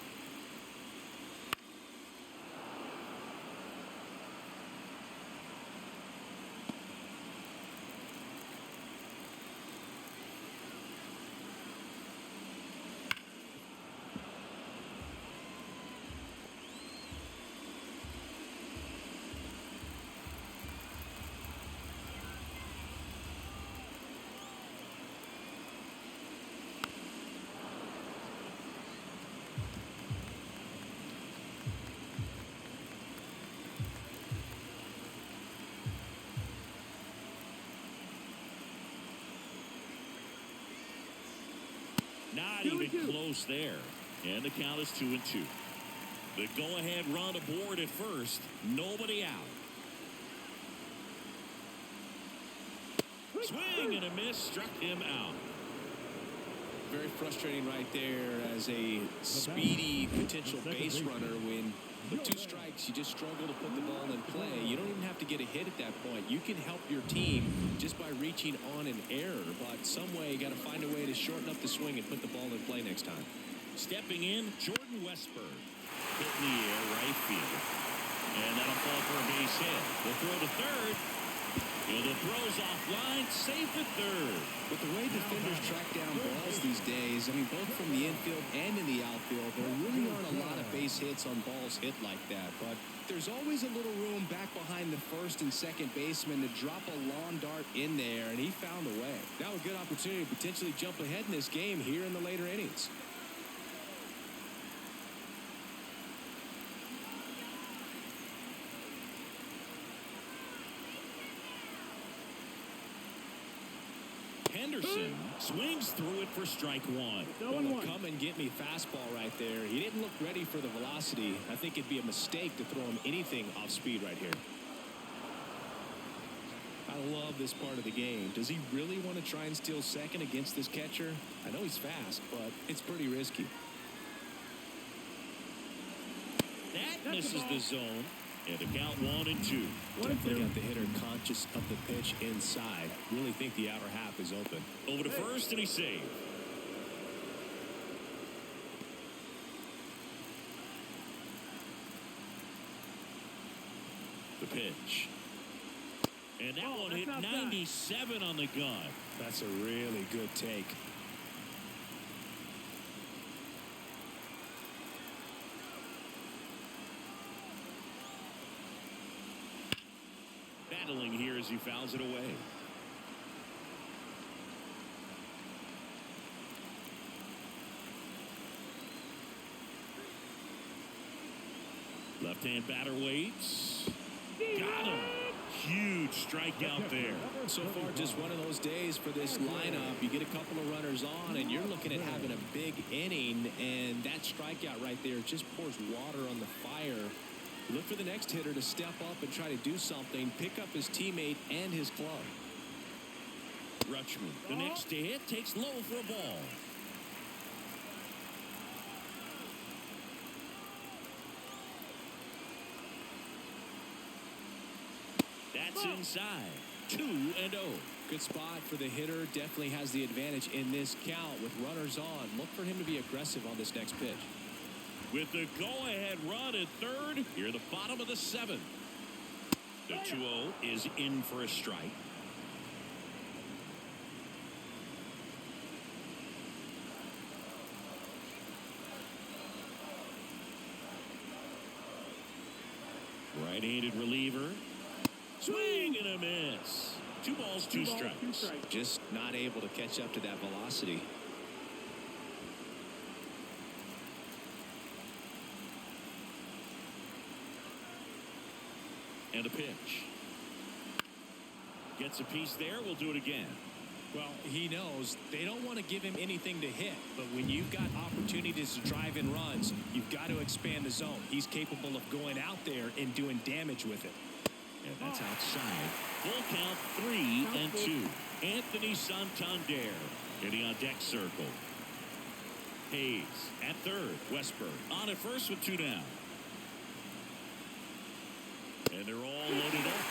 Not even close there. And the count is 2-2. The go-ahead run aboard at first. Nobody out. Swing and a miss. Struck him out. Very frustrating right there as a speedy potential base runner. When with 2 strikes, you just struggle to put the ball in play. You don't even have to get a hit at that point. You can help your team just by reaching on an error. But some way, you got to find a way to shorten up the swing and put the ball in play next time. Stepping in, Jordan Westberg. Hit in the air, right field. And that'll fall for a base hit. We'll throw to third. The throw's offline, safe at third. With the way defenders track down balls these days, I mean, both from the infield and in the outfield, there really aren't a lot of base hits on balls hit like that. But there's always a little room back behind the first and second baseman to drop a lawn dart in there, and he found a way. Now a good opportunity to potentially jump ahead in this game here in the later innings. Henderson swings through it for strike one. Well, come and get me fastball right there. He didn't look ready for the velocity. I think it'd be a mistake to throw him anything off speed right here. I love this part of the game. Does he really want to try and steal second against this catcher? I know he's fast, but it's pretty risky. That misses the zone. And the count 1-2. Definitely got the hitter conscious of the pitch inside. Really think the outer half is open. Over to first, and he's saved. The pitch. And that one hit 97 on the gun. That's a really good take. Battling here as he fouls it away. Left-hand batter waits. Got him. Huge strikeout there. So far, just one of those days for this lineup. You get a couple of runners on, and you're looking at having a big inning, and that strikeout right there just pours water on the fire. Look for the next hitter to step up and try to do something, pick up his teammate and his club. Rutschman, the next to hit, takes low for a ball. That's inside. 2-0. Good spot for the hitter. Definitely has the advantage in this count with runners on. Look for him to be aggressive on this next pitch. With the go-ahead run at third, here the bottom of the 7th. The 2-0 is in for a strike. Right-handed reliever. Swing and a miss. 2 balls, 2 strikes. Just not able to catch up to that velocity. And a pitch. Gets a piece there. We'll do it again. Well, he knows they don't want to give him anything to hit, but when you've got opportunities to drive in runs, you've got to expand the zone. He's capable of going out there and doing damage with it. And that's outside. Full count, 3-2. Anthony Santander in the on-deck circle. Hayes at third. Westburg on at first with 2 down. And they're all loaded up.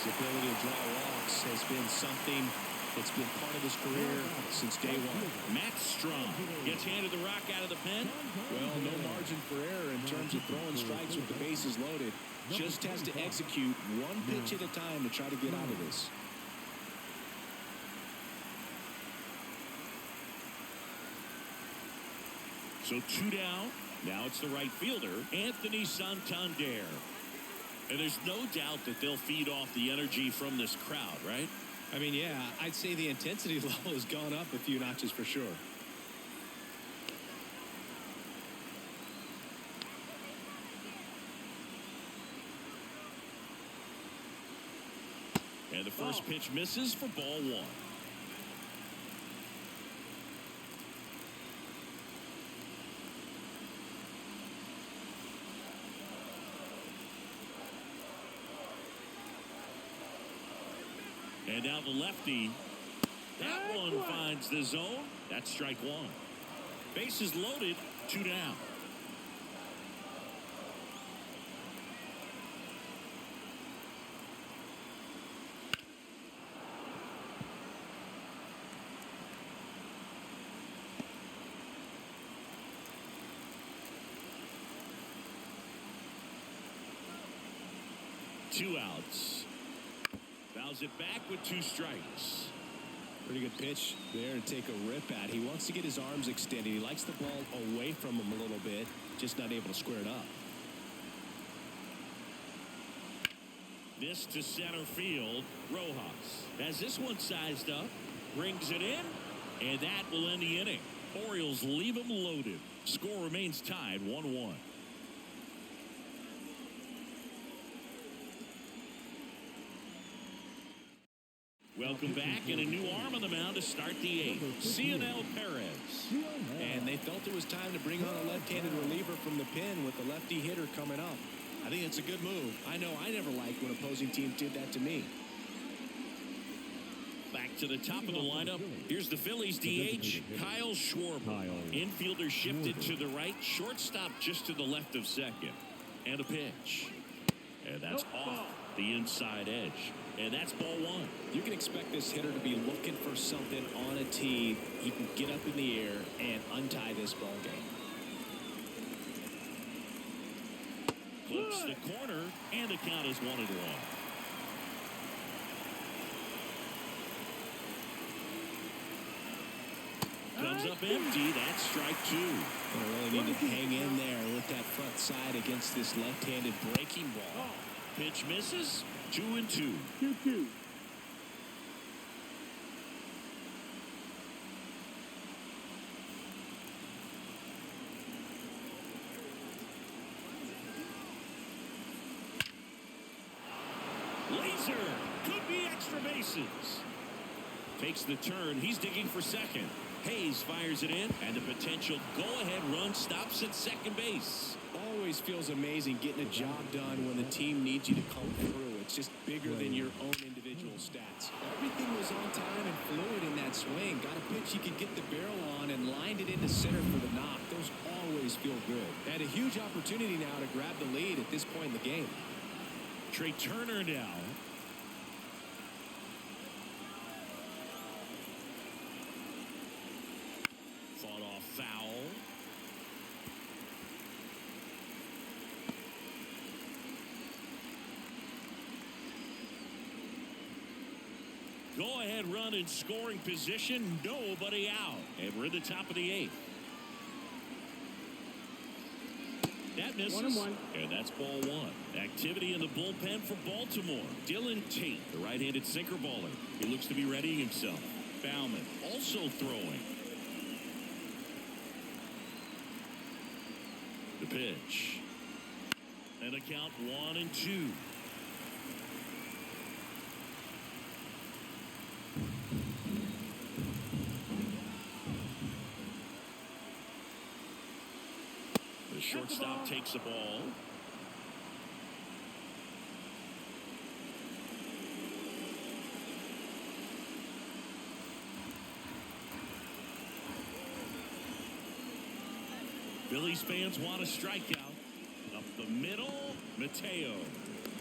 His ability to draw walks has been something that's been part of his career since day one. Matt Strom gets handed the rock out of the pen. Well, no margin for error in terms of throwing strikes with the bases loaded. Just has to execute one pitch at a time to try to get out of this. So 2 down. Now it's the right fielder, Anthony Santander. And there's no doubt that they'll feed off the energy from this crowd, right? I mean, yeah, I'd say the intensity level has gone up a few notches for sure. And the first pitch misses for ball 1. And now the lefty. That one finds the zone. That's strike 1. Bases loaded, 2 down. Two outs. Fouls it back with 2 strikes. Pretty good pitch there to take a rip at. He wants to get his arms extended. He likes the ball away from him a little bit, just not able to square it up. This to center field. Rojas has this one sized up, brings it in, and that will end the inning. Orioles leave them loaded. Score remains tied 1-1. Welcome back, and a new arm on the mound to start the 8th. Cionel Perez. And they felt it was time to bring on a left-handed reliever from the pen with the lefty hitter coming up. I think it's a good move. I know I never liked when opposing teams did that to me. Back to the top of the lineup. Here's the Phillies DH, Kyle Schwarber. Infielder shifted to the right. Shortstop just to the left of second. And a pitch. And that's off the inside edge. And that's ball 1. You can expect this hitter to be looking for something on a tee. He can get up in the air and untie this ball game. Flips the corner, and the count is 1-1. Comes up empty. That's strike 2. They really need to hang in there with that front side against this left-handed breaking ball. Pitch misses. 2-2. 2-2. Laser could be extra bases. Takes the turn. He's digging for second. Hayes fires it in, and the potential go-ahead run stops at second base. Always feels amazing getting a job done when the team needs you to come through. It's just bigger than your own individual stats. Everything was on time and fluid in that swing. Got a pitch he could get the barrel on and lined it into center for the knock. Those always feel good. Had a huge opportunity now to grab the lead at this point in the game. Trey Turner now. Fought off foul. Go-ahead run in scoring position. Nobody out. And we're at the top of the 8th. That misses. 1-1. And that's ball 1. Activity in the bullpen for Baltimore. Dylan Tate, the right-handed sinker baller. He looks to be readying himself. Bauman also throwing. The pitch. And a count 1-2. The shortstop takes the ball. Phillies fans want a strikeout. Up the middle, Mateo.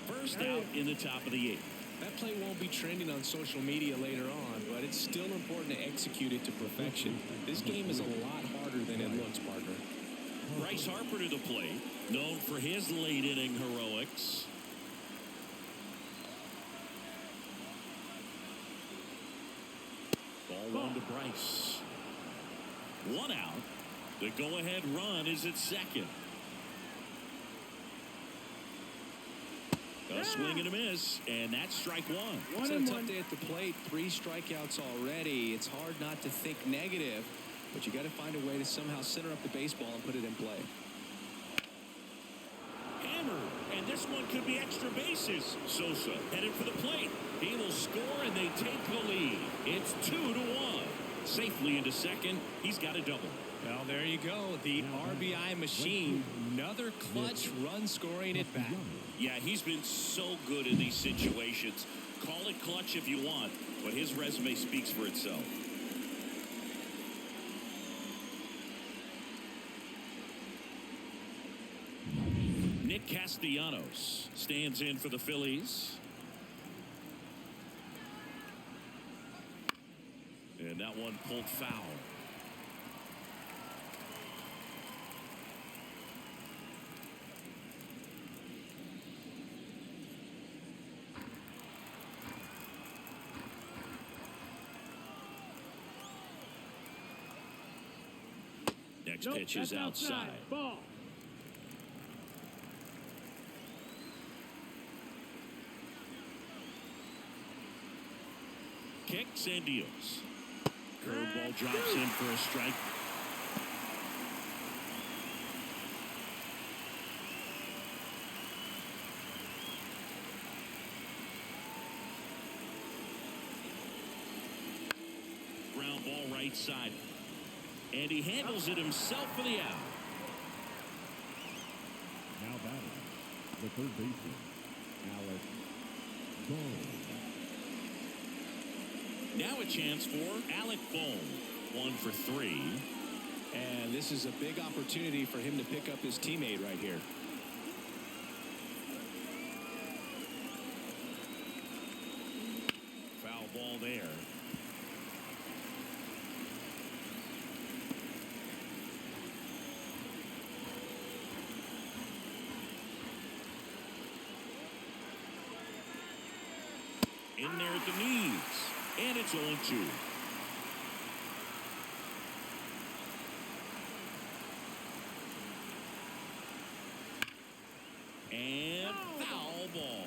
First out in the top of the 8th. That play won't be trending on social media later on, but it's still important to execute it to perfection. This game is a lot harder than it looks, partner. Bryce Harper to the plate, known for his late inning heroics. Ball one to Bryce. One out. The go-ahead run is at second. A swing and a miss, and that's strike one. It's a tough day at the plate. 3 strikeouts already. It's hard not to think negative, but you got to find a way to somehow center up the baseball and put it in play. Hammer, and this one could be extra bases. Sosa headed for the plate. He will score, and they take the lead. It's 2-1. Safely into second. He's got a double. Well, there you go. The RBI machine. Another clutch run scoring at bat. Yeah, he's been so good in these situations. Call it clutch if you want, but his resume speaks for itself. Nick Castellanos stands in for the Phillies. And that one pulled foul. Next pitch is outside. Ball. Kicks and deals. Curveball drops in for a strike. Ground ball right side. And he handles it himself for the out. Now batting, the third baseman, Alex Bohm. Now a chance for Alec Bohm. 1 for 3. And this is a big opportunity for him to pick up his teammate right here. Foul ball there. In there at the knees. And it's 0-2. And foul ball.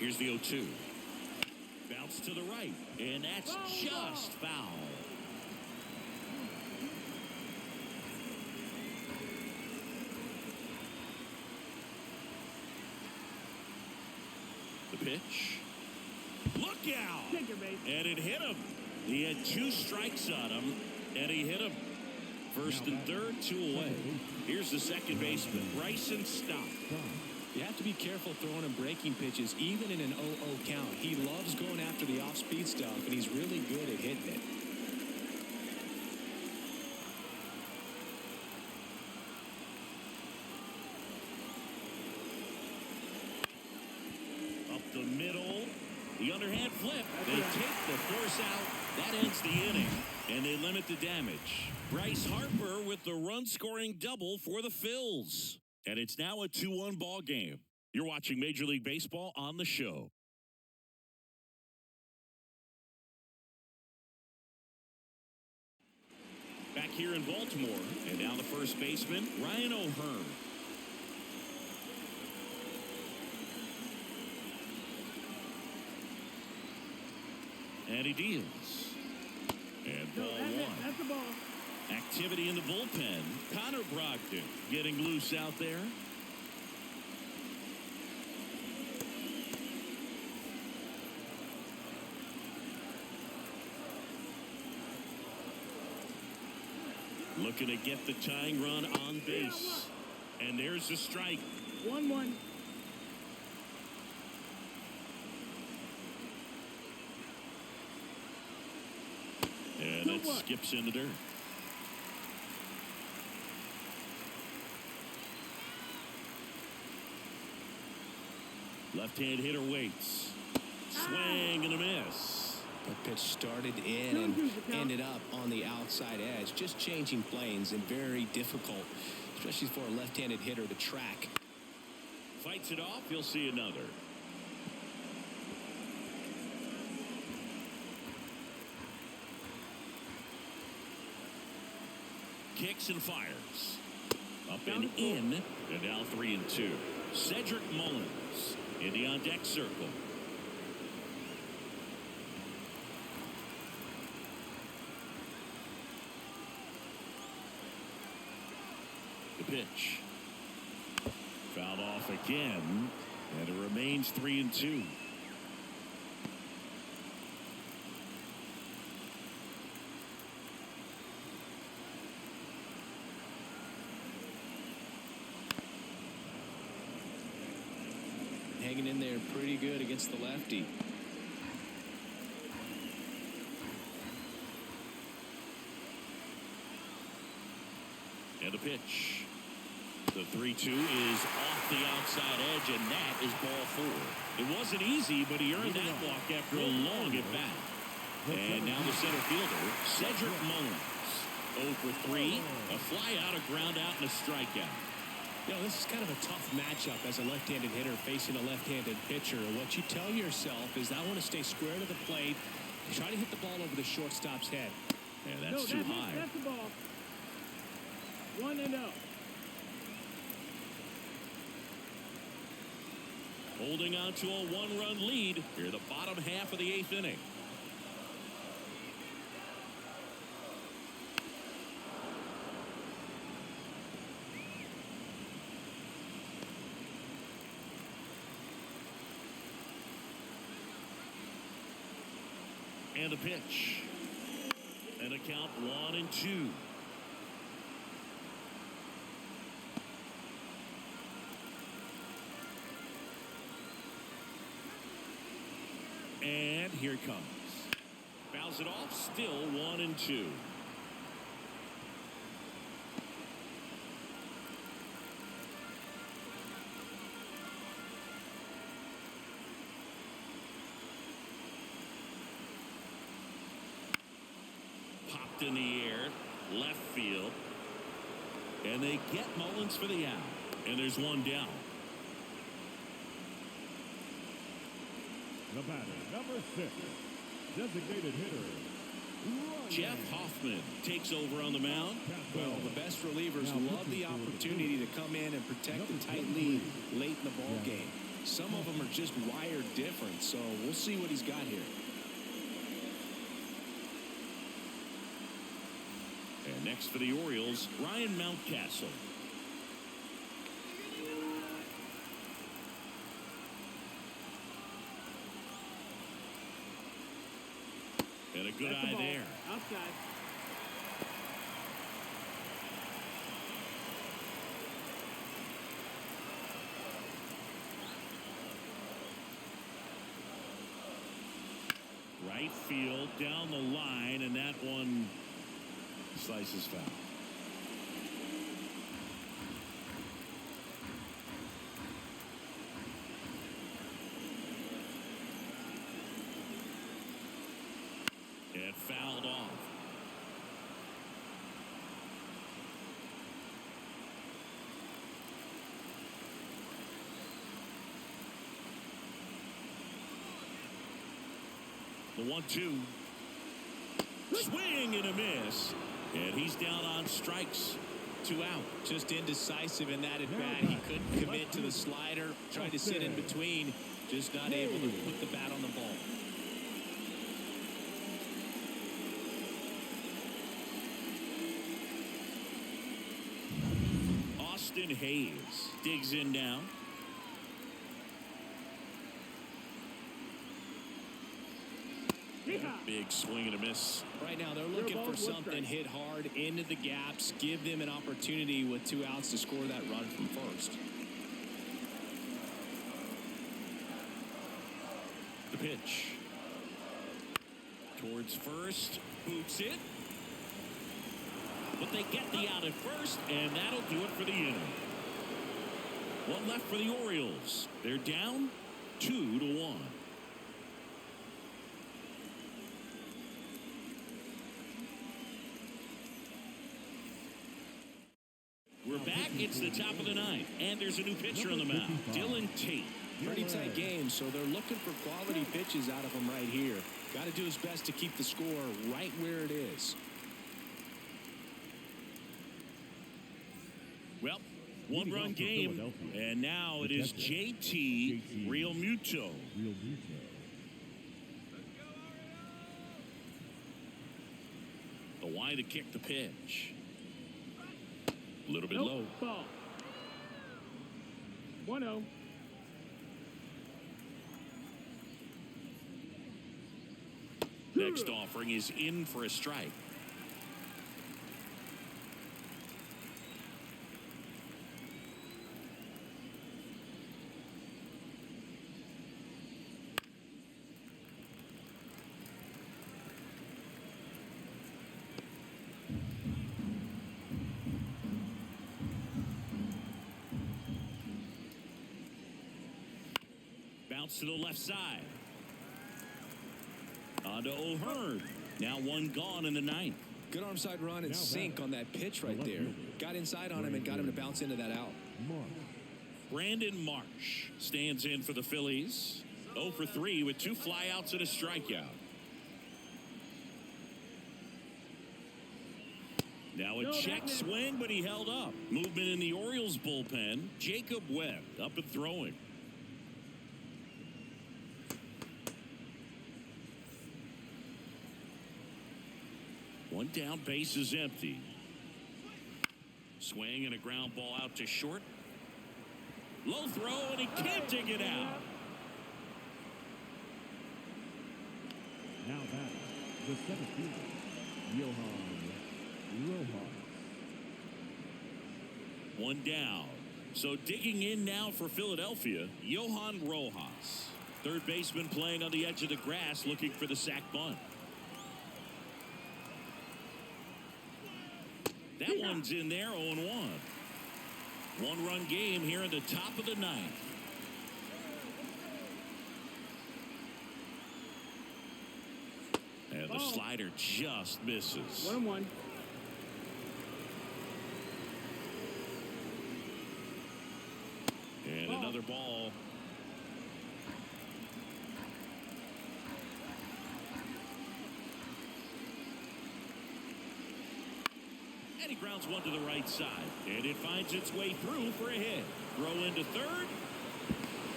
Here's the 0-2. Bounce to the right. And that's just foul. Pitch. Look out! And it hit him. He had 2 strikes on him, and he hit him. First and third, 2 away. Here's the second baseman, Bryson Stott. You have to be careful throwing him breaking pitches, even in an 0-0 count. He loves going after the off-speed stuff, and he's really good at hitting it. The middle, the underhand flip. They take the force out. That ends the inning, and they limit the damage. Bryce Harper with the run-scoring double for the Phils. And it's now a 2-1 ball game. You're watching Major League Baseball on the show. Back here in Baltimore, and now the first baseman, Ryan O'Hearn. And he deals. And ball one. That's the ball. Activity in the bullpen. Connor Brogdon getting loose out there. Looking to get the tying run on base. And there's the strike. 1-1. And that skips in the dirt. Left-hand hitter waits. Swing and a miss. The pitch started in and ended up on the outside edge. Just changing planes and very difficult, especially for a left-handed hitter to track. Fights it off. He'll see another. Kicks and fires. Up and in. And now 3-2. Cedric Mullins in the on deck circle. The pitch. Fouled off again. And it remains 3-2. Hanging in there pretty good against the lefty. And the pitch. The 3-2 is off the outside edge, and that is ball 4. It wasn't easy, but he earned that walk after a long at bat. And now the center fielder, Cedric Mullins. 0 for 3, a fly out, a ground out, and a strikeout. You know, this is kind of a tough matchup as a left-handed hitter facing a left-handed pitcher. What you tell yourself is, I want to stay square to the plate, try to hit the ball over the shortstop's head. And that's too high. That's the ball. 1-0. Holding on to a 1-run lead here, the bottom half of the 8th inning. And a pitch. And a count 1-2. And here it comes. Fouls it off, still 1-2. Popped in the air, left field. And they get Mullins for the out. And there's one down. The batter, number 6, designated hitter, Jeff Hoffman takes over on the mound. Well, the best relievers love the opportunity to come in and protect a tight lead late in the ball game. Some of them are just wired different, so we'll see what he's got here. And next for the Orioles, Ryan Mountcastle. And a good eye there. Outside. Right field down the line, and that one slices foul. And fouled off. The 1-2. Swing and a miss. And he's down on strikes. 2 out. Just indecisive in that at bat. He couldn't commit to the slider. Tried to sit in between. Just not able to put the bat on the ball. Austin Hayes digs in now. Big swing and a miss. Right now, they're looking for something hit hard into the gaps, give them an opportunity with 2 outs to score that run from first. The pitch. Towards first. Boots it. But they get the out at first, and that'll do it for the inning. One left for the Orioles. They're down 2-1. We're back. It's the top of the ninth, and there's a new pitcher on the mound, Dylan Tate. Pretty tight game, so they're looking for quality pitches out of him right here. Got to do his best to keep the score right where it is. Well, one-run game, and now it is JT Realmuto. The wide to kick the pitch. A little bit low. Ball. 1-0. Next offering is in for a strike. Bounce to the left side. On to O'Hearn. Now one gone in the ninth. Good arm side run and sink on that pitch right there. Got inside on him and got him to bounce into that out. Brandon Marsh stands in for the Phillies. 0 for 3 with 2 flyouts and a strikeout. Now a check swing, but he held up. Movement in the Orioles bullpen. Jacob Webb up and throwing. One down, base is empty. Swing and a ground ball out to short. Low throw, and he can't dig it out. Now back, the center fielder, Johan Rojas. One down. So digging in now for Philadelphia, Johan Rojas. Third baseman playing on the edge of the grass looking for the sac bunt. That one's in there, 0-1. One-run game here in the top of the ninth. And the slider just misses. 1-1. And another ball. And he grounds one to the right side. And it finds its way through for a hit. Throw into third.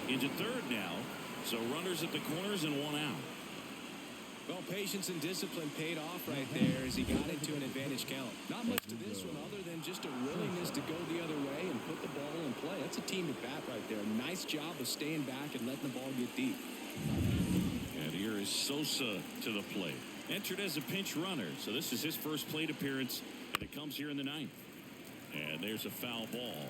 Into third now. So runners at the corners and one out. Well, patience and discipline paid off right there as he got into an advantage count. Not much to this one other than just a willingness to go the other way and put the ball in play. That's a team at bat right there. Nice job of staying back and letting the ball get deep. And here is Sosa to the plate. Entered as a pinch runner. So this is his first plate appearance. And it comes here in the ninth. And there's a foul ball.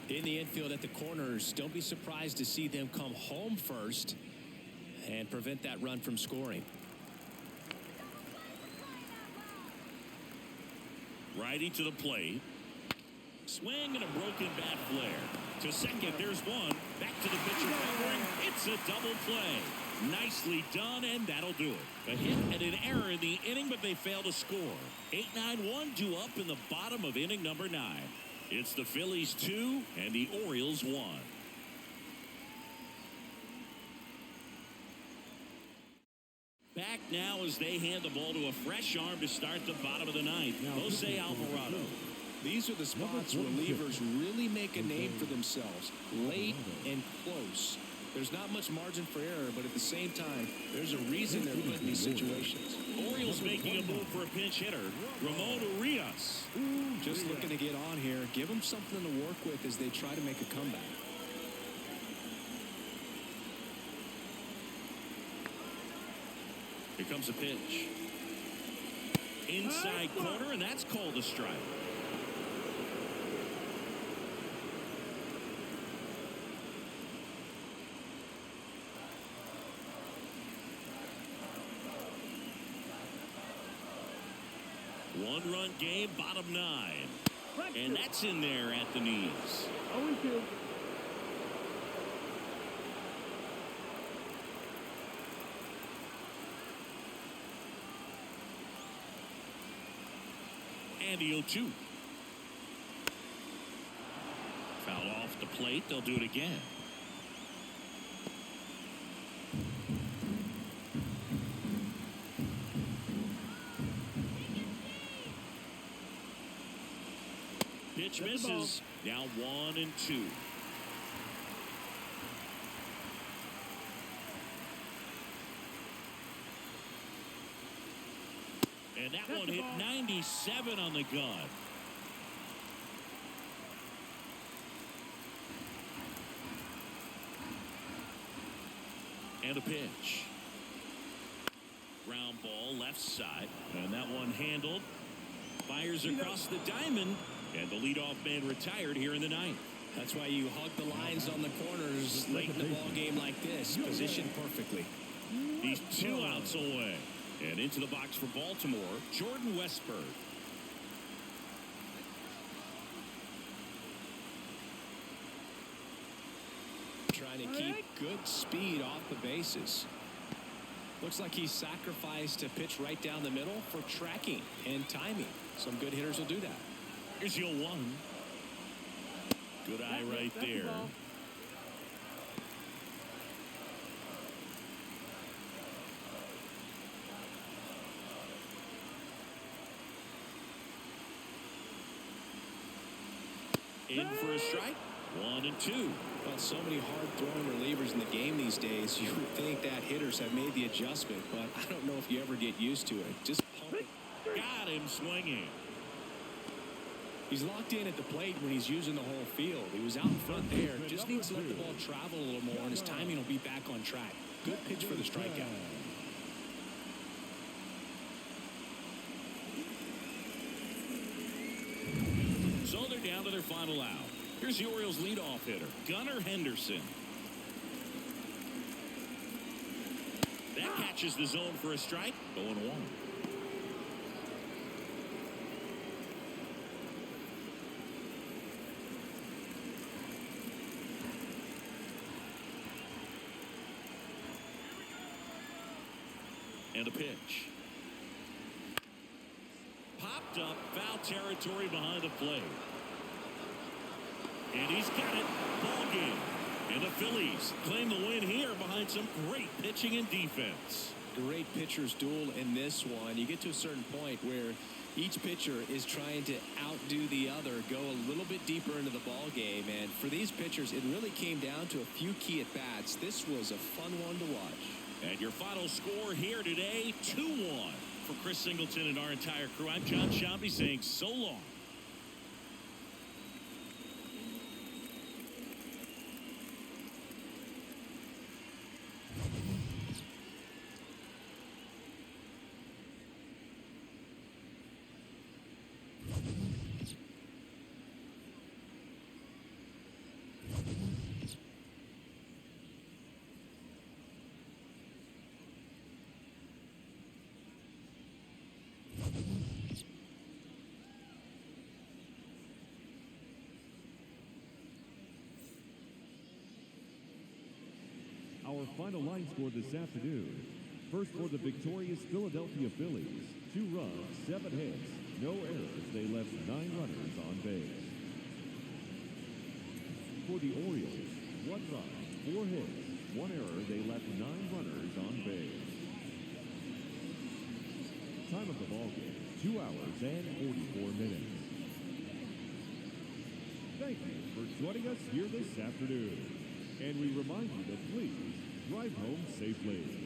In the infield at the corners, don't be surprised to see them come home first and prevent that run from scoring. Righty to the plate. Swing and a broken bat flare. To second, there's one. Back to the pitcher covering. It's a double play. Nicely done, and that'll do it. A hit and an error in the inning, but they fail to score. 8-9-1 due up in the bottom of inning number 9. It's the Phillies 2 and the Orioles 1. Back now as they hand the ball to a fresh arm to start the bottom of the ninth. Jose Alvarado. These are the spots relievers really make a name for themselves. Late and close. There's not much margin for error, but at the same time, there's a reason they're put in these situations. Orioles making a move for a pinch hitter, Ramon Urias. Just looking to get on here. Give them something to work with as they try to make a comeback. Here comes a pitch. Inside corner, and that's called a strike. One-run game, bottom 9. And that's in there at the knees. 0-2. And the 0-2. Foul off the plate. They'll do it again. Pitch misses. Now 1-2. And that one hit 97 on the gun. And a pitch. Ground ball left side. And that one handled. Fires across the diamond. And the leadoff man retired here in the ninth. That's why you hug the lines on the corners late in the ball game like this. Positioned perfectly. He's 2 outs away. And into the box for Baltimore, Jordan Westburg. Trying to keep good speed off the bases. Looks like he sacrificed a pitch right down the middle for tracking and timing. Some good hitters will do that. Here's your 1. Good eye right there. In for a strike. 1-2. Well, so many hard-throwing relievers in the game these days. You would think that hitters have made the adjustment, but I don't know if you ever get used to it. Just pump it. Got him swinging. He's locked in at the plate when he's using the whole field. He was out in front there. Just needs to let the ball travel a little more, and his timing will be back on track. Good pitch for the strikeout. So they're down to their final out. Here's the Orioles leadoff hitter, Gunnar Henderson. That catches the zone for a strike. 0-1. And a pitch. Popped up, foul territory behind the plate. And he's got it. Ball game. And the Phillies claim the win here behind some great pitching and defense. Great pitcher's duel in this one. You get to a certain point where each pitcher is trying to outdo the other, go a little bit deeper into the ball game. And for these pitchers, it really came down to a few key at-bats. This was a fun one to watch. And your final score here today, 2-1. For Chris Singleton and our entire crew, I'm John Shambi saying so long. Our final line score this afternoon. First for the victorious Philadelphia Phillies. 2 runs, 7 hits, no errors. They left 9 runners on base. For the Orioles, 1 run, 4 hits, 1 error. They left 9 runners on base. Time of the ball game, 2 hours and 44 minutes. Thank you for joining us here this afternoon. And we remind you to please drive home safely.